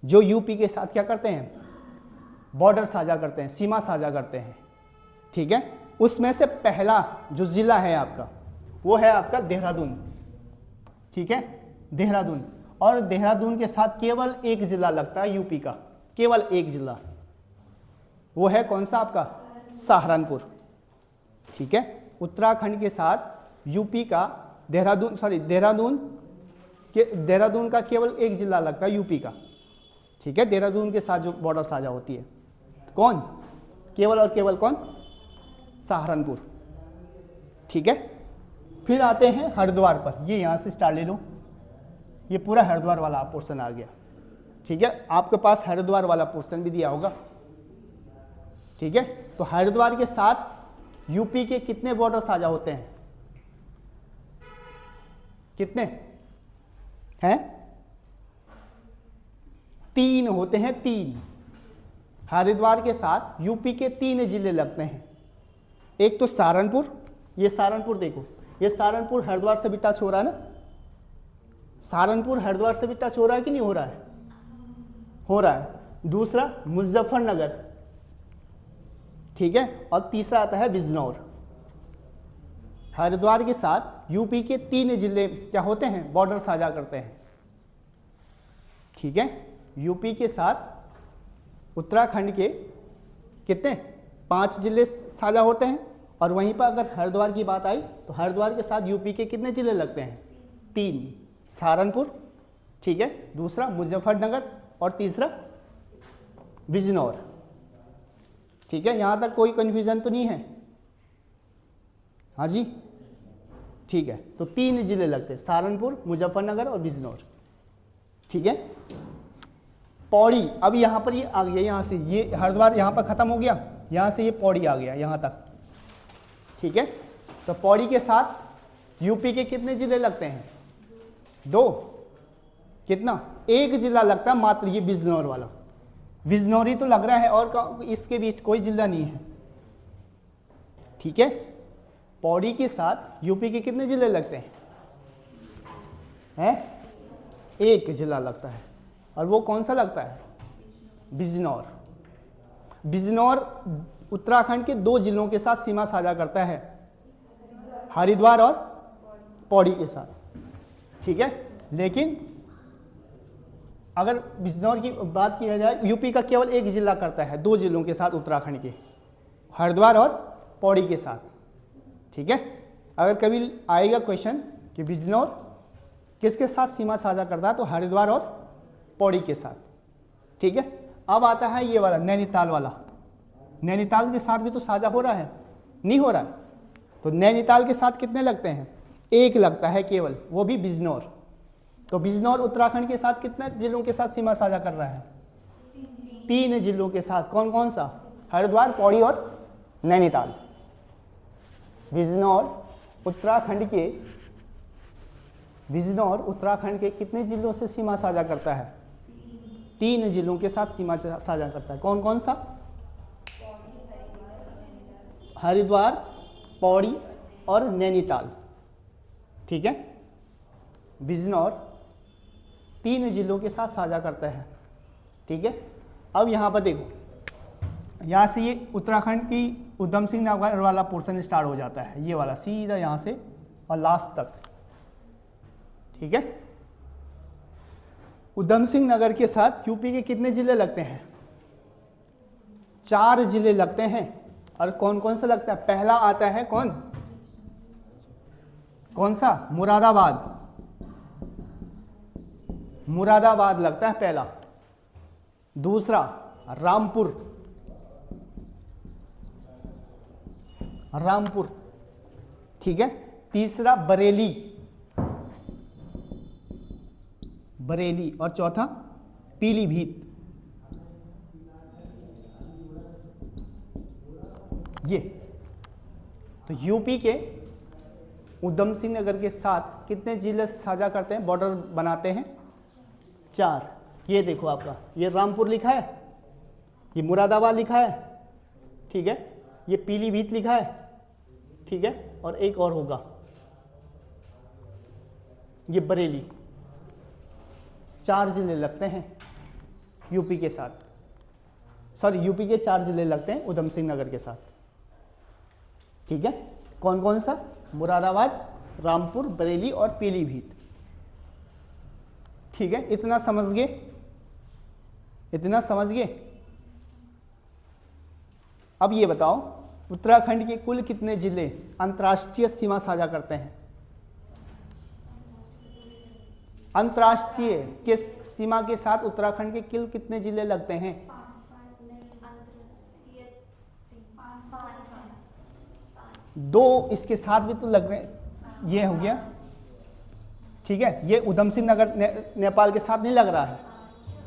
जो यूपी के साथ क्या करते हैं, बॉर्डर साझा करते हैं, सीमा साझा करते हैं, ठीक है। उसमें से पहला जो जिला है आपका वो है आपका देहरादून, ठीक है, देहरादून, और देहरादून के साथ केवल एक जिला लगता है यूपी का, केवल एक जिला, वो है कौन सा आपका, सहारनपुर, ठीक है। उत्तराखंड के साथ यूपी का देहरादून का केवल एक जिला लगता है यूपी का, ठीक है, देहरादून के साथ जो बॉर्डर साझा होती है, कौन, केवल और केवल कौन, सहारनपुर, ठीक है। फिर आते हैं हरिद्वार पर, ये यहाँ से स्टार्ट ले लो, ये पूरा हरिद्वार वाला पोर्शन आ गया, ठीक है। आपके पास हरिद्वार वाला पोर्शन भी दिया होगा, ठीक है। तो हरिद्वार के साथ यूपी के कितने बॉर्डर साझा होते हैं, कितने हैं, तीन होते हैं, तीन। हरिद्वार के साथ यूपी के तीन जिले लगते हैं, एक तो सहारनपुर, ये सहारनपुर देखो, ये सहारनपुर हरिद्वार से भी टच हो रहा है ना, सहारनपुर हरिद्वार से भी टच हो रहा है कि नहीं हो रहा है, हो रहा है। दूसरा मुजफ्फरनगर, ठीक है, और तीसरा आता है बिजनौर। हरिद्वार के साथ यूपी के तीन जिले क्या होते हैं, बॉर्डर साझा करते हैं, ठीक है। यूपी के साथ उत्तराखंड के कितने, 5 जिले साझा होते हैं, और वहीं पर अगर हरिद्वार की बात आई तो हरिद्वार के साथ यूपी के कितने जिले लगते हैं, 3, सहारनपुर, ठीक है, दूसरा मुजफ्फरनगर और तीसरा बिजनौर, ठीक है। यहाँ तक कोई कन्फ्यूजन तो नहीं है, हाँ जी, ठीक है। तो 3 जिले लगते हैं, सहारनपुर, मुजफ्फरनगर और बिजनौर, ठीक है। पौड़ी, अब यहाँ पर ये आ गया, यहाँ से ये हरिद्वार यहाँ पर ख़त्म हो गया, यहाँ से ये पौड़ी आ गया यहाँ तक, ठीक है। तो पौड़ी के साथ यूपी के कितने जिले लगते हैं, 2, कितना, एक जिला लगता है मात्र, ये बिजनौर वाला, बिजनौर ही तो लग रहा है, और इसके बीच कोई जिला नहीं है। ठीक है, पौड़ी के साथ यूपी के कितने जिले लगते हैं? एक जिला लगता है, और वो कौन सा लगता है? बिजनौर। बिजनौर उत्तराखंड के 2 जिलों के साथ सीमा साझा करता है, हरिद्वार और पौड़ी के साथ। ठीक है, लेकिन अगर बिजनौर की बात किया जाए, यूपी का केवल एक जिला करता है 2 जिलों के साथ उत्तराखंड के, हरिद्वार और पौड़ी के साथ। ठीक है, अगर कभी आएगा क्वेश्चन कि बिजनौर किसके साथ सीमा साझा करता है, तो हरिद्वार और पौड़ी के साथ। ठीक है, अब आता है ये वाला नैनीताल वाला, नैनीताल के साथ भी तो साझा हो रहा है, नहीं हो रहा है? तो नैनीताल के साथ कितने लगते हैं? एक लगता है केवल, वो भी बिजनौर। तो बिजनौर उत्तराखंड के साथ कितने जिलों के साथ सीमा साझा कर रहा है? 3 जिलों के साथ। कौन कौन सा? हरिद्वार, पौड़ी और नैनीताल। बिजनौर उत्तराखंड के कितने जिलों से सीमा साझा करता है? 3 जिलों के साथ सीमा साझा करता है। कौन कौन सा? हरिद्वार, पौड़ी और नैनीताल। ठीक है, बिजनौर 3 जिलों के साथ साझा करता है। ठीक है, अब यहाँ पर देखो, यहाँ से ये उत्तराखंड की उधम सिंह नगर वाला पोर्शन स्टार्ट हो जाता है, ये वाला सीधा यहाँ से और लास्ट तक। ठीक है, उधम सिंह नगर के साथ यूपी के कितने जिले लगते हैं? 4 जिले लगते हैं। और कौन कौन सा लगता है? पहला आता है कौन सा? मुरादाबाद लगता है पहला। दूसरा रामपुर, ठीक है। तीसरा बरेली, और चौथा पीलीभीत। ये तो यूपी के उधम सिंह नगर के साथ कितने जिले साझा करते हैं, बॉर्डर बनाते हैं? 4। ये देखो आपका, ये रामपुर लिखा है, ये मुरादाबाद लिखा है, ठीक है, ये पीलीभीत लिखा है, ठीक है, और एक और होगा ये बरेली। 4 जिले लगते हैं यूपी के साथ, सॉरी यूपी के 4 जिले लगते हैं उधम सिंह नगर के साथ। ठीक है, कौन कौन सा? मुरादाबाद, रामपुर, बरेली और पीलीभीत। ठीक है, इतना समझ गए? अब ये बताओ, उत्तराखंड के कुल कितने जिले अंतर्राष्ट्रीय सीमा साझा करते हैं? अंतर्राष्ट्रीय के सीमा के साथ उत्तराखंड के कुल कितने जिले लगते हैं? 2 इसके साथ भी तो लग रहे हैं, ये हो गया। ठीक है, ये उधम सिंह नगर नेपाल के साथ नहीं लग रहा है,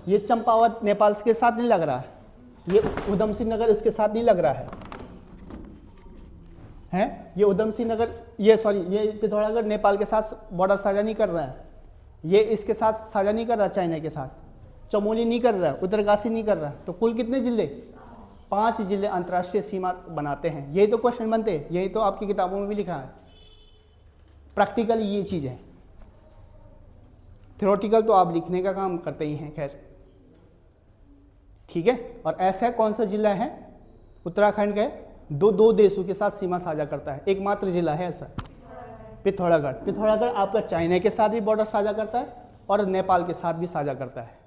ये चंपावत नेपाल के साथ नहीं लग रहा है, ये उधम सिंह नगर इसके साथ नहीं लग रहा है, ये उधम सिंह नगर, ये पिथौरागढ़ नेपाल के साथ बॉर्डर साझा नहीं कर रहा है, ये इसके साथ साझा नहीं कर रहा चाइना के साथ, चमोली नहीं कर रहा है, उत्तरकाशी नहीं कर रहा है। तो कुल कितने जिले? 5 जिले अंतर्राष्ट्रीय सीमा बनाते हैं। यही तो क्वेश्चन बनते हैं, यही तो आपकी किताबों में भी लिखा है। प्रैक्टिकल ये चीज़ है, थ्योरेटिकल तो आप लिखने का काम करते ही हैं। खैर ठीक है, और ऐसा कौन सा जिला है उत्तराखंड के दो देशों के साथ सीमा साझा करता है? एकमात्र जिला है ऐसा, पिथौरागढ़ आपका चाइना के साथ भी बॉर्डर साझा करता है और नेपाल के साथ भी साझा करता है।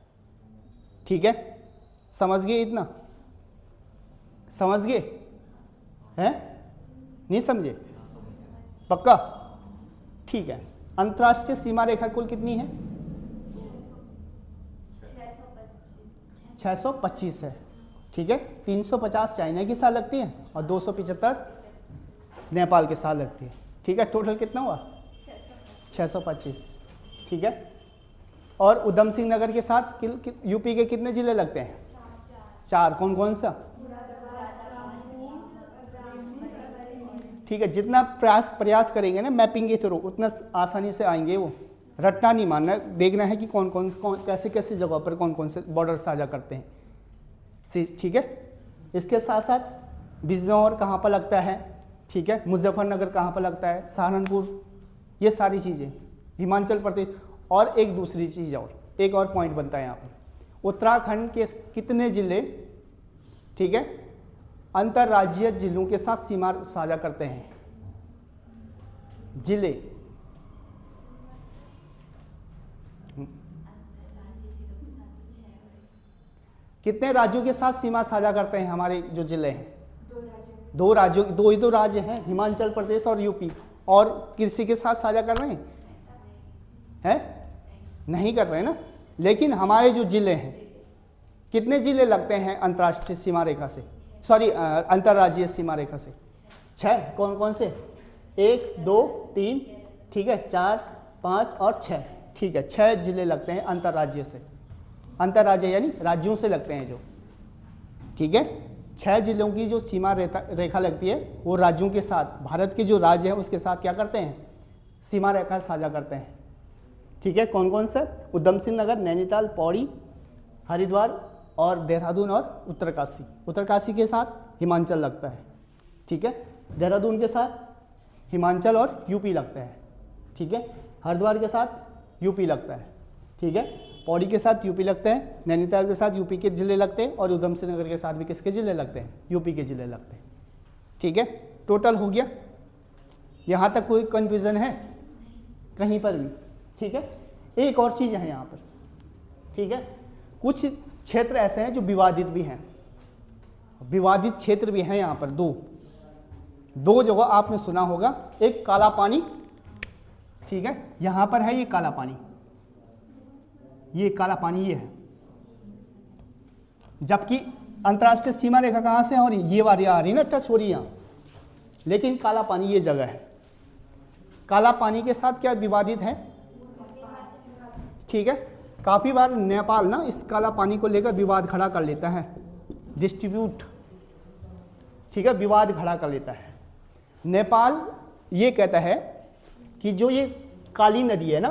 ठीक है, समझ गए? इतना समझ गए हैं? नहीं समझे? पक्का? ठीक है, अंतर्राष्ट्रीय सीमा रेखा कुल कितनी है? 625 है। ठीक है, 350 चाइना के साथ लगती है और 275 नेपाल के साथ लगती है। ठीक है, टोटल कितना हुआ? 625। ठीक है, और उधम सिंह नगर के साथ यूपी के कितने जिले लगते हैं? 4। कौन कौन सा? ठीक है, जितना प्रयास करेंगे ना मैपिंग के थ्रू, उतना आसानी से आएंगे वो। रटना नहीं मानना, देखना है कि कौन कैसे कैसे जगहों पर कौन कौन से बॉर्डर साझा करते हैं। ठीक है, इसके साथ साथ बिजनौर कहाँ पर लगता है, ठीक है, मुजफ्फरनगर कहाँ पर लगता है, सहारनपुर, ये सारी चीज़ें, हिमाचल प्रदेश। और एक दूसरी चीज़ और, एक और पॉइंट बनता है यहाँ पर, उत्तराखंड के कितने जिले, ठीक है, अंतर्राज्यीय जिलों के साथ सीमा साझा करते हैं, जिले, कितने राज्यों के साथ सीमा साझा करते हैं हमारे जो जिले हैं? दो राज्यों, दो ही तो राज्य हैं, हिमाचल प्रदेश और यूपी। और कृषि के साथ साझा कर रहे हैं? नहीं कर रहे ना। लेकिन हमारे जो जिले हैं, कितने जिले लगते हैं अंतर्राष्ट्रीय सीमा रेखा से, सॉरी अंतर्राज्यीय सीमा रेखा से? 6। कौन कौन से? 1 2 3, ठीक है, 4 5 और 6, ठीक है, 6 जिले लगते हैं अंतर्राज्यीय से। अंतर्राज्य यानी राज्यों से लगते हैं जो, ठीक है। 6 जिलों की जो सीमा रेखा लगती है वो राज्यों के साथ, भारत के जो राज्य हैं उसके साथ क्या करते हैं? सीमा रेखा साझा करते हैं, ठीक है। कौन कौन से? उधम सिंह नगर, नैनीताल, पौड़ी, हरिद्वार और देहरादून और उत्तरकाशी। उत्तरकाशी के साथ हिमाचल लगता है, ठीक है। देहरादून के साथ हिमाचल और यूपी लगता है, ठीक है। हरिद्वार के साथ यूपी लगता है, ठीक है। पौड़ी के साथ यूपी लगते हैं, नैनीताल के साथ यूपी के ज़िले लगते हैं, और उधम सिंह नगर के साथ भी किसके ज़िले लगते हैं? यूपी के ज़िले लगते हैं, ठीक है। टोटल हो गया। यहाँ तक कोई कन्फ्यूज़न है कहीं पर भी? ठीक है। एक और चीज़ है यहाँ पर, ठीक है, कुछ क्षेत्र ऐसे हैं जो विवादित भी हैं, विवादित क्षेत्र भी हैं यहाँ पर। दो जगह आपने सुना होगा, एक काला पानी, ठीक है, यहाँ पर है ये काला पानी, ये काला पानी ये है, जबकि अंतर्राष्ट्रीय सीमा रेखा कहाँ से है? और ये वाली आ रही ना, टच हो रही यहाँ, लेकिन काला पानी ये जगह है। काला पानी के साथ क्या विवादित है? ठीक है, काफ़ी बार नेपाल ना इस काला पानी को लेकर विवाद खड़ा कर लेता है, डिस्ट्रीब्यूट, ठीक है, विवाद खड़ा कर लेता है। नेपाल ये कहता है कि जो ये काली नदी है ना,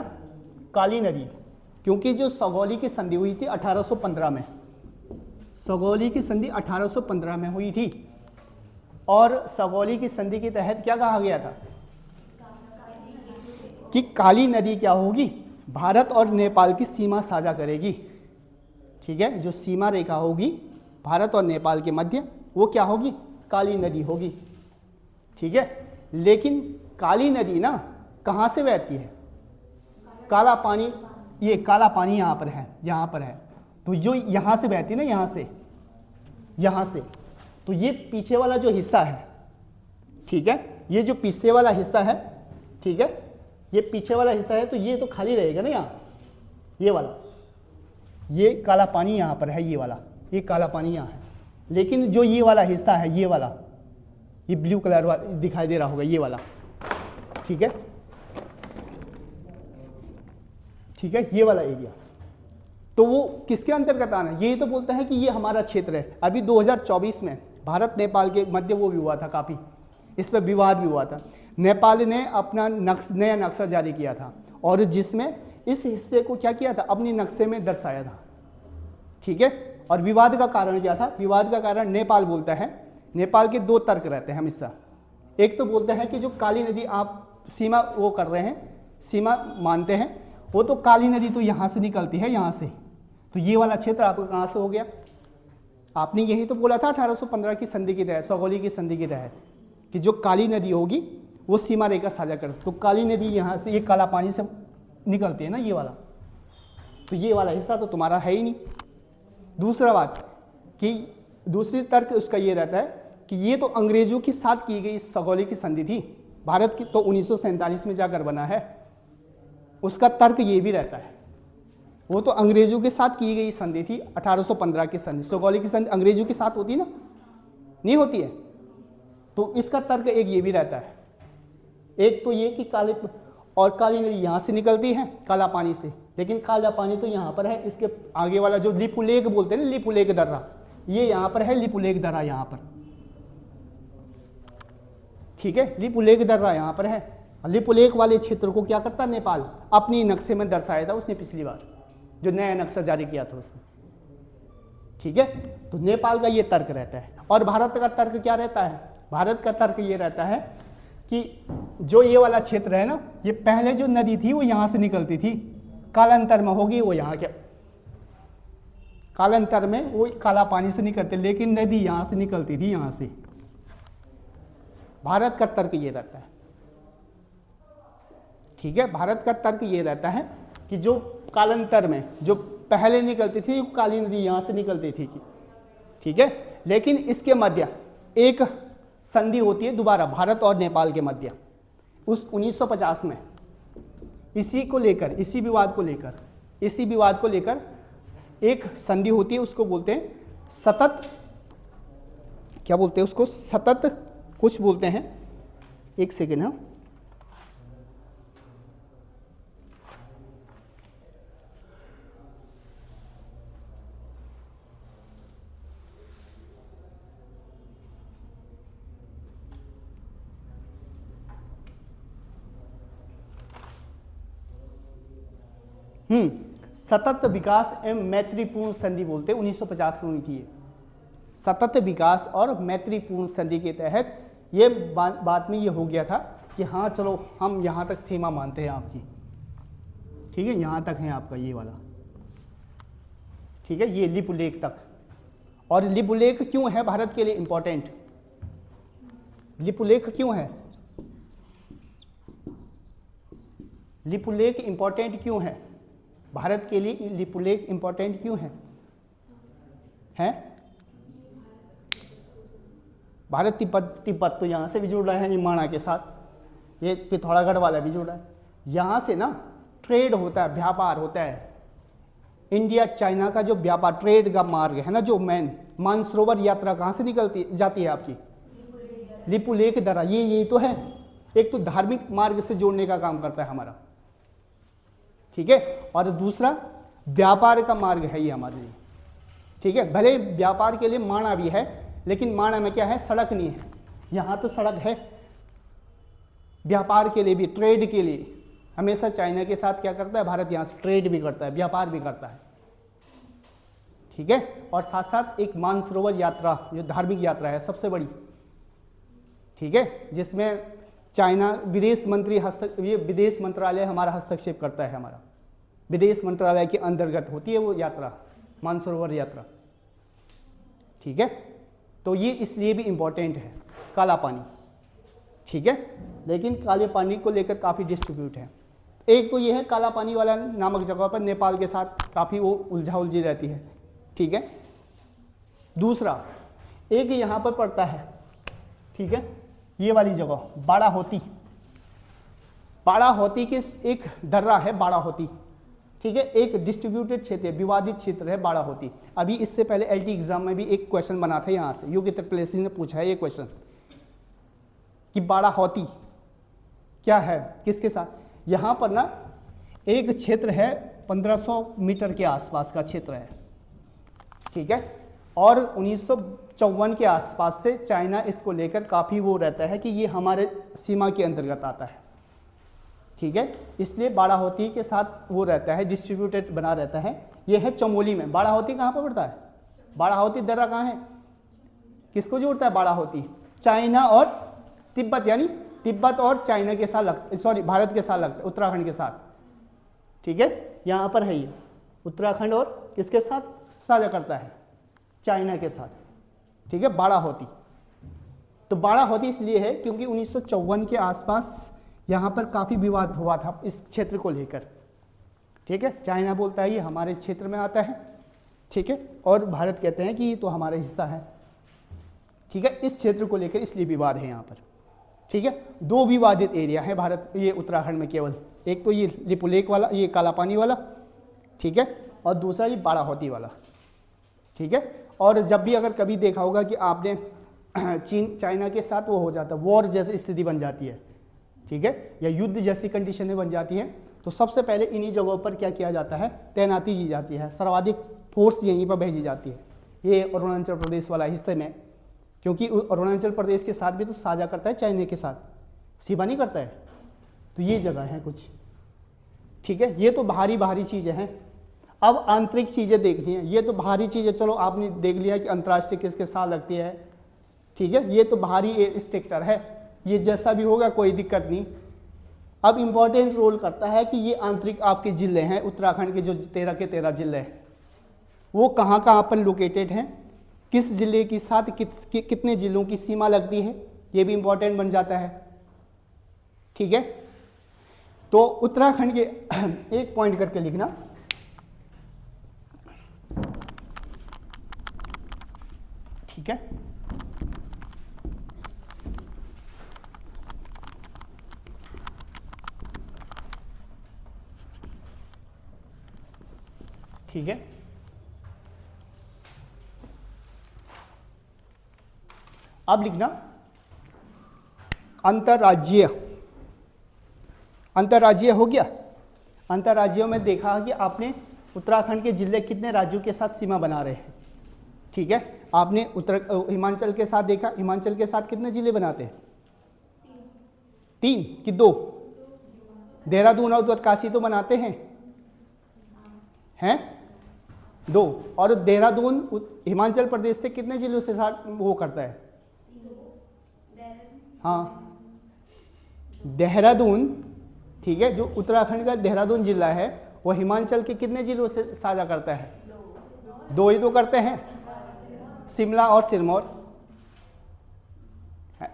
काली नदी, क्योंकि जो सगौली की संधि हुई थी 1815 में, सगौली की संधि 1815 में हुई थी, और सगौली की संधि के तहत क्या कहा गया था कि काली नदी क्या होगी? भारत और नेपाल की सीमा साझा करेगी, ठीक है। जो सीमा रेखा होगी भारत और नेपाल के मध्य, वो क्या होगी? काली नदी होगी, ठीक है। लेकिन काली नदी ना कहाँ से बहती है? काला पानी, ये काला पानी यहाँ पर है, यहाँ पर है, तो जो यहाँ से बहती है ना, यहाँ से, तो ये पीछे वाला जो हिस्सा है, ठीक है, ये जो पीछे वाला हिस्सा है, ठीक है, ये पीछे वाला हिस्सा है, तो ये तो खाली रहेगा ना यहाँ, ये वाला, ये काला पानी यहाँ पर है, ये वाला, ये काला पानी यहाँ है। लेकिन जो ये वाला हिस्सा है, ये वाला, ये ब्लू कलर वाला दिखाई दे रहा होगा, ये वाला, ठीक है, ठीक है, ये वाला एरिया, तो वो किसके अंतर्गत आना है? ये तो बोलता है कि ये हमारा क्षेत्र है। अभी 2024 में भारत नेपाल के मध्य वो भी हुआ था, काफ़ी इस पर विवाद भी हुआ था। नेपाल ने अपना नया नक्शा जारी किया था, और जिसमें इस हिस्से को क्या किया था? अपने नक्शे में दर्शाया था, ठीक है। और विवाद का कारण क्या था? विवाद का कारण नेपाल बोलता है, नेपाल के 2 तर्क रहते हैं हमेशा। एक तो बोलता है कि जो काली नदी आप सीमा वो कर रहे हैं, सीमा मानते हैं, वो तो काली नदी तो यहाँ से निकलती है, यहाँ से, तो ये वाला क्षेत्र आपका कहाँ से हो गया? आपने यही तो बोला था 1815 की संधि के तहत, सगौली की संधि के तहत, कि जो काली नदी होगी वो सीमा रेखा साझा कर, तो काली नदी यहाँ से, ये काला पानी से निकलती है ना, ये वाला, तो ये वाला हिस्सा तो तुम्हारा है ही नहीं। दूसरा बात कि दूसरी तर्क उसका ये रहता है कि ये तो अंग्रेजों के साथ की गई सगौली की संधि थी, भारत की तो 1947 में जाकर बना है। उसका तर्क ये भी रहता है, वो तो अंग्रेजों के साथ की गई संधि थी, 1815 की संधि, सगौली की संधि अंग्रेजों के साथ होती ना, नहीं होती है, तो इसका तर्क एक ये भी रहता है। एक तो ये कि काली नदी यहाँ से निकलती है काला पानी से, लेकिन काला पानी तो यहाँ पर है, इसके आगे वाला जो लिपुलेख बोलते हैं ना, लिपुलेख दर्रा, ये यहाँ पर है, लिपुलेख दर्रा यहाँ पर, ठीक है, लिपुलेख दर्रा यहाँ पर है, लिपुलेख वाले क्षेत्र को क्या करता है नेपाल, अपनी नक्शे में दर्शाया था उसने पिछली बार, जो नया नक्शा जारी किया था उसने। ठीक है, तो नेपाल का ये तर्क रहता है। और भारत का तर्क क्या रहता है, भारत का तर्क ये रहता है कि जो ये वाला क्षेत्र है ना, ये पहले जो नदी थी वो यहाँ से निकलती थी, कालांतर में होगी वो यहाँ के, कालांतर में वो काला पानी से निकलते, लेकिन नदी यहाँ से निकलती थी, यहाँ से। भारत का तर्क ये रहता है। ठीक है, भारत का तर्क ये रहता है कि जो कालांतर में जो पहले निकलती थी, काली नदी यहाँ से निकलती थी। ठीक है, लेकिन इसके मध्य एक संधि होती है दोबारा भारत और नेपाल के मध्य, उस 1950 में। इसी को लेकर, इसी विवाद को लेकर एक संधि होती है, उसको बोलते हैं सतत, क्या बोलते हैं उसको, सतत कुछ बोलते हैं, एक सेकेंड। हाँ, सतत विकास एवं मैत्रीपूर्ण संधि बोलते हैं, 1950 में हुई थी ये। सतत विकास और मैत्रीपूर्ण संधि के तहत ये बाद में ये हो गया था कि हाँ चलो हम यहाँ तक सीमा मानते हैं आपकी। ठीक है, यहाँ तक है आपका ये वाला। ठीक है, ये लिपुलेख तक। और लिपुलेख क्यों है भारत के लिए इंपॉर्टेंट, लिपुलेख क्यों है, लिपुलेख इंपॉर्टेंट क्यों है भारत के लिए, लिपुलेख इंपॉर्टेंट क्यों है? भारत तिब्बत तो यहाँ से भी जुड़ रहा है, माणा के साथ, ये पिथौरागढ़ वाला भी जुड़ रहा है। यहाँ से ना ट्रेड होता है, व्यापार होता है। इंडिया चाइना का जो व्यापार ट्रेड का मार्ग है ना, जो मानसरोवर यात्रा कहाँ से जाती है आपकी, लिपुलेख द्वारा। ये तो है, एक तो धार्मिक मार्ग से जोड़ने का काम करता है हमारा। ठीक है, और दूसरा व्यापार का मार्ग है ये हमारे लिए। ठीक है, भले व्यापार के लिए माणा भी है, लेकिन माणा में क्या है, सड़क नहीं है। यहाँ तो सड़क है। व्यापार के लिए भी, ट्रेड के लिए हमेशा चाइना के साथ क्या करता है भारत, यहाँ से ट्रेड भी करता है, व्यापार भी करता है। ठीक है, और साथ साथ एक मानसरोवर यात्रा जो धार्मिक यात्रा है सबसे बड़ी। ठीक है, जिसमें चाइना विदेश मंत्रालय हमारा हस्तक्षेप करता है, हमारा विदेश मंत्रालय के अंतर्गत होती है वो यात्रा, मानसरोवर यात्रा। ठीक है, तो ये इसलिए भी इम्पोर्टेंट है, काला पानी। ठीक है, लेकिन काले पानी को लेकर काफ़ी डिस्ट्रीब्यूट है। एक तो ये है काला पानी वाला नामक जगह पर नेपाल के साथ काफ़ी वो उलझी रहती है। ठीक है, दूसरा एक यहाँ पर पड़ता है, ठीक है, ये वाली जगह बाड़ाहोती के एक दर्रा है बाड़ाहोती। ठीक है, एक डिस्ट्रीब्यूटेड क्षेत्र है, विवादित क्षेत्र है बाड़ाहोती। अभी इससे पहले एलटी एग्जाम में भी एक क्वेश्चन बना था यहाँ से, योगी त्रिपाठी ने पूछा है ये क्वेश्चन कि बाड़ाहोती क्या है, किसके साथ। यहाँ पर ना एक क्षेत्र है 1500 मीटर के आसपास का क्षेत्र है। ठीक है, और 1954 के आसपास से चाइना इसको लेकर काफ़ी वो रहता है कि ये हमारे सीमा के अंतर्गत आता है। ठीक है, इसलिए बाड़ाहोती के साथ वो रहता है, डिस्ट्रीब्यूटेड बना रहता है। ये है चमोली में। बाड़ाहोती कहाँ पर पड़ता है, बाड़ाहोती दर्रा कहाँ है, किसको जोड़ता है बाड़ाहोती, चाइना और तिब्बत, यानी तिब्बत और चाइना के साथ भारत के साथ लगता है, उत्तराखंड के साथ। ठीक है, यहाँ पर है ये उत्तराखंड और किसके साथ साझा करता है, चाइना के साथ। ठीक है, बाड़ाहोती। तो बाड़ाहोती इसलिए है क्योंकि 1954 के आसपास यहाँ पर काफ़ी विवाद हुआ था इस क्षेत्र को लेकर। ठीक है, चाइना बोलता है ये हमारे क्षेत्र में आता है। ठीक है, और भारत कहते हैं कि ये तो हमारा हिस्सा है। ठीक है, इस क्षेत्र को लेकर इसलिए विवाद है यहाँ पर। ठीक है, दो विवादित एरिया है भारत, ये उत्तराखंड में केवल, एक तो ये लिपुलेख वाला, ये काला पानी वाला। ठीक है, और दूसरा ये बाड़ाहोती वाला। ठीक है, और जब भी अगर कभी देखा होगा कि आपने चाइना के साथ वो हो जाता है, वॉर जैसी स्थिति बन जाती है, ठीक है, या युद्ध जैसी कंडीशनें बन जाती हैं, तो सबसे पहले इन्हीं जगहों पर क्या किया जाता है, तैनाती की जाती है, सर्वाधिक फोर्स यहीं पर भेजी जाती है। ये अरुणाचल प्रदेश वाला हिस्से में, क्योंकि अरुणाचल प्रदेश के साथ भी तो साझा करता है चाइना के साथ, सीमा नहीं करता है। तो ये जगह है कुछ, ठीक है। ये तो बाहरी बाहरी चीज़ें हैं। अब आंतरिक चीज़ें देखनी है। ये तो बाहरी चीज़ें, चलो आपने देख लिया कि अंतर्राष्ट्रीय किसके साथ लगती है, ठीक है। ये तो बाहरी स्ट्रक्चर है, ये जैसा भी होगा कोई दिक्कत नहीं। अब इम्पोर्टेंट रोल करता है कि ये आंतरिक आपके ज़िले हैं, उत्तराखंड के जो 13 के 13 ज़िले हैं, वो कहाँ कहाँ पर लोकेटेड हैं, किस ज़िले के साथ कितने ज़िलों की सीमा लगती है, ये भी इम्पोर्टेंट बन जाता है, ठीक है। तो उत्तराखंड के एक पॉइंट करके लिखना, ठीक है। ठीक है, अब लिखना अंतर्राज्यीय। अंतर्राज्यीय हो गया। अंतर्राज्यों में देखा कि आपने उत्तराखंड के जिले कितने राज्यों के साथ सीमा बना रहे हैं, ठीक है। आपने हिमाचल के साथ देखा, हिमाचल के साथ कितने जिले बनाते हैं, 3 कि 2? देहरादून और उत्तरकाशी तो बनाते हैं 2। और देहरादून हिमाचल प्रदेश से कितने जिलों से साथ वो करता है? हाँ, देहरादून, ठीक है। जो उत्तराखंड का देहरादून जिला है वो हिमाचल के कितने जिलों से साझा करता है? 2 ही तो करते हैं, शिमला और सिरमौर।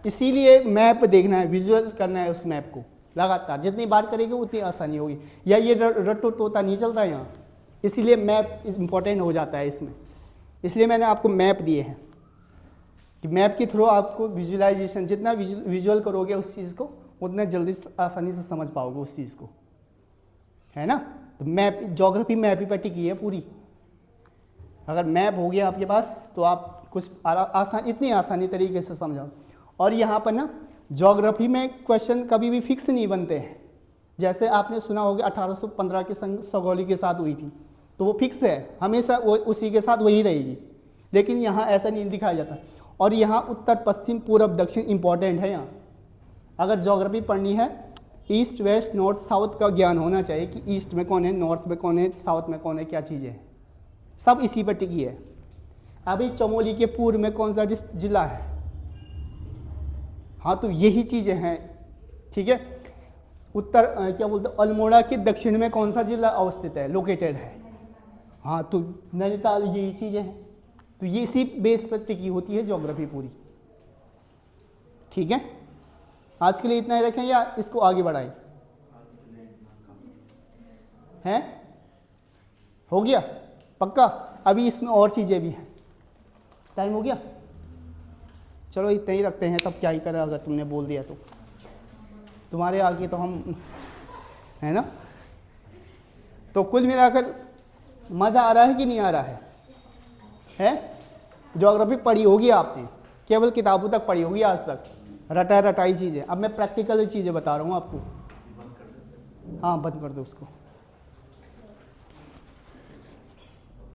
इसीलिए मैप देखना है, विजुअल करना है उस मैप को लगातार, जितनी बार करेंगे उतनी आसानी होगी। या ये रट्टू तोता नहीं चलता यहाँ, इसीलिए मैप इम्पोर्टेंट हो जाता है इसमें। इसलिए मैंने आपको मैप दिए हैं कि मैप के थ्रू आपको विजुअलाइजेशन, जितना विजुअल करोगे उस चीज़ को उतना जल्दी आसानी से समझ पाओगे उस चीज़ को, है ना। तो मैप, ज्योग्राफी मैप ही पर टिकी है पूरी। अगर मैप हो गया आपके पास तो आप कुछ इतनी आसानी तरीके से समझो। और यहाँ पर ना ज्योग्राफी में क्वेश्चन कभी भी फिक्स नहीं बनते हैं। जैसे आपने सुना होगा 1815 की सगौली के साथ हुई थी, तो वो फिक्स है, हमेशा वो उसी के साथ वही रहेगी। लेकिन यहाँ ऐसा नहीं दिखाया जाता। और यहाँ उत्तर पश्चिम पूर्व दक्षिण इंपॉर्टेंट है। यहाँ अगर ज्योग्राफी पढ़नी है, ईस्ट वेस्ट नॉर्थ साउथ का ज्ञान होना चाहिए कि ईस्ट में कौन है, नॉर्थ में कौन है, साउथ में कौन है, क्या चीज़ें हैं, सब इसी पर टिकी है। अभी चमोली के पूर्व में कौन सा जिला है? हाँ, तो यही चीज़ें हैं, ठीक है। क्या बोलते हैं, अल्मोड़ा के दक्षिण में कौन सा जिला अवस्थित है, लोकेटेड है? हाँ, तो नैनीताल, यही चीज़ें हैं। तो ये इसी बेस पर टिकी होती है ज्योग्राफी पूरी, ठीक है। आज के लिए इतना ही रखें या इसको आगे बढ़ाएं? हैं? हो गया पक्का? अभी इसमें और चीज़ें भी हैं। टाइम हो गया, चलो इतना ही रखते हैं। तब क्या ही करें, अगर तुमने बोल दिया तो तुम्हारे आगे तो हम, है ना। तो कुल मिलाकर मज़ा आ रहा है कि नहीं आ रहा है? ज्योग्राफी पढ़ी होगी आपने, केवल किताबों तक पढ़ी होगी आज तक, रटाई चीज़ें। अब मैं प्रैक्टिकल चीज़ें बता रहा हूँ आपको। हाँ, बंद कर दो उसको।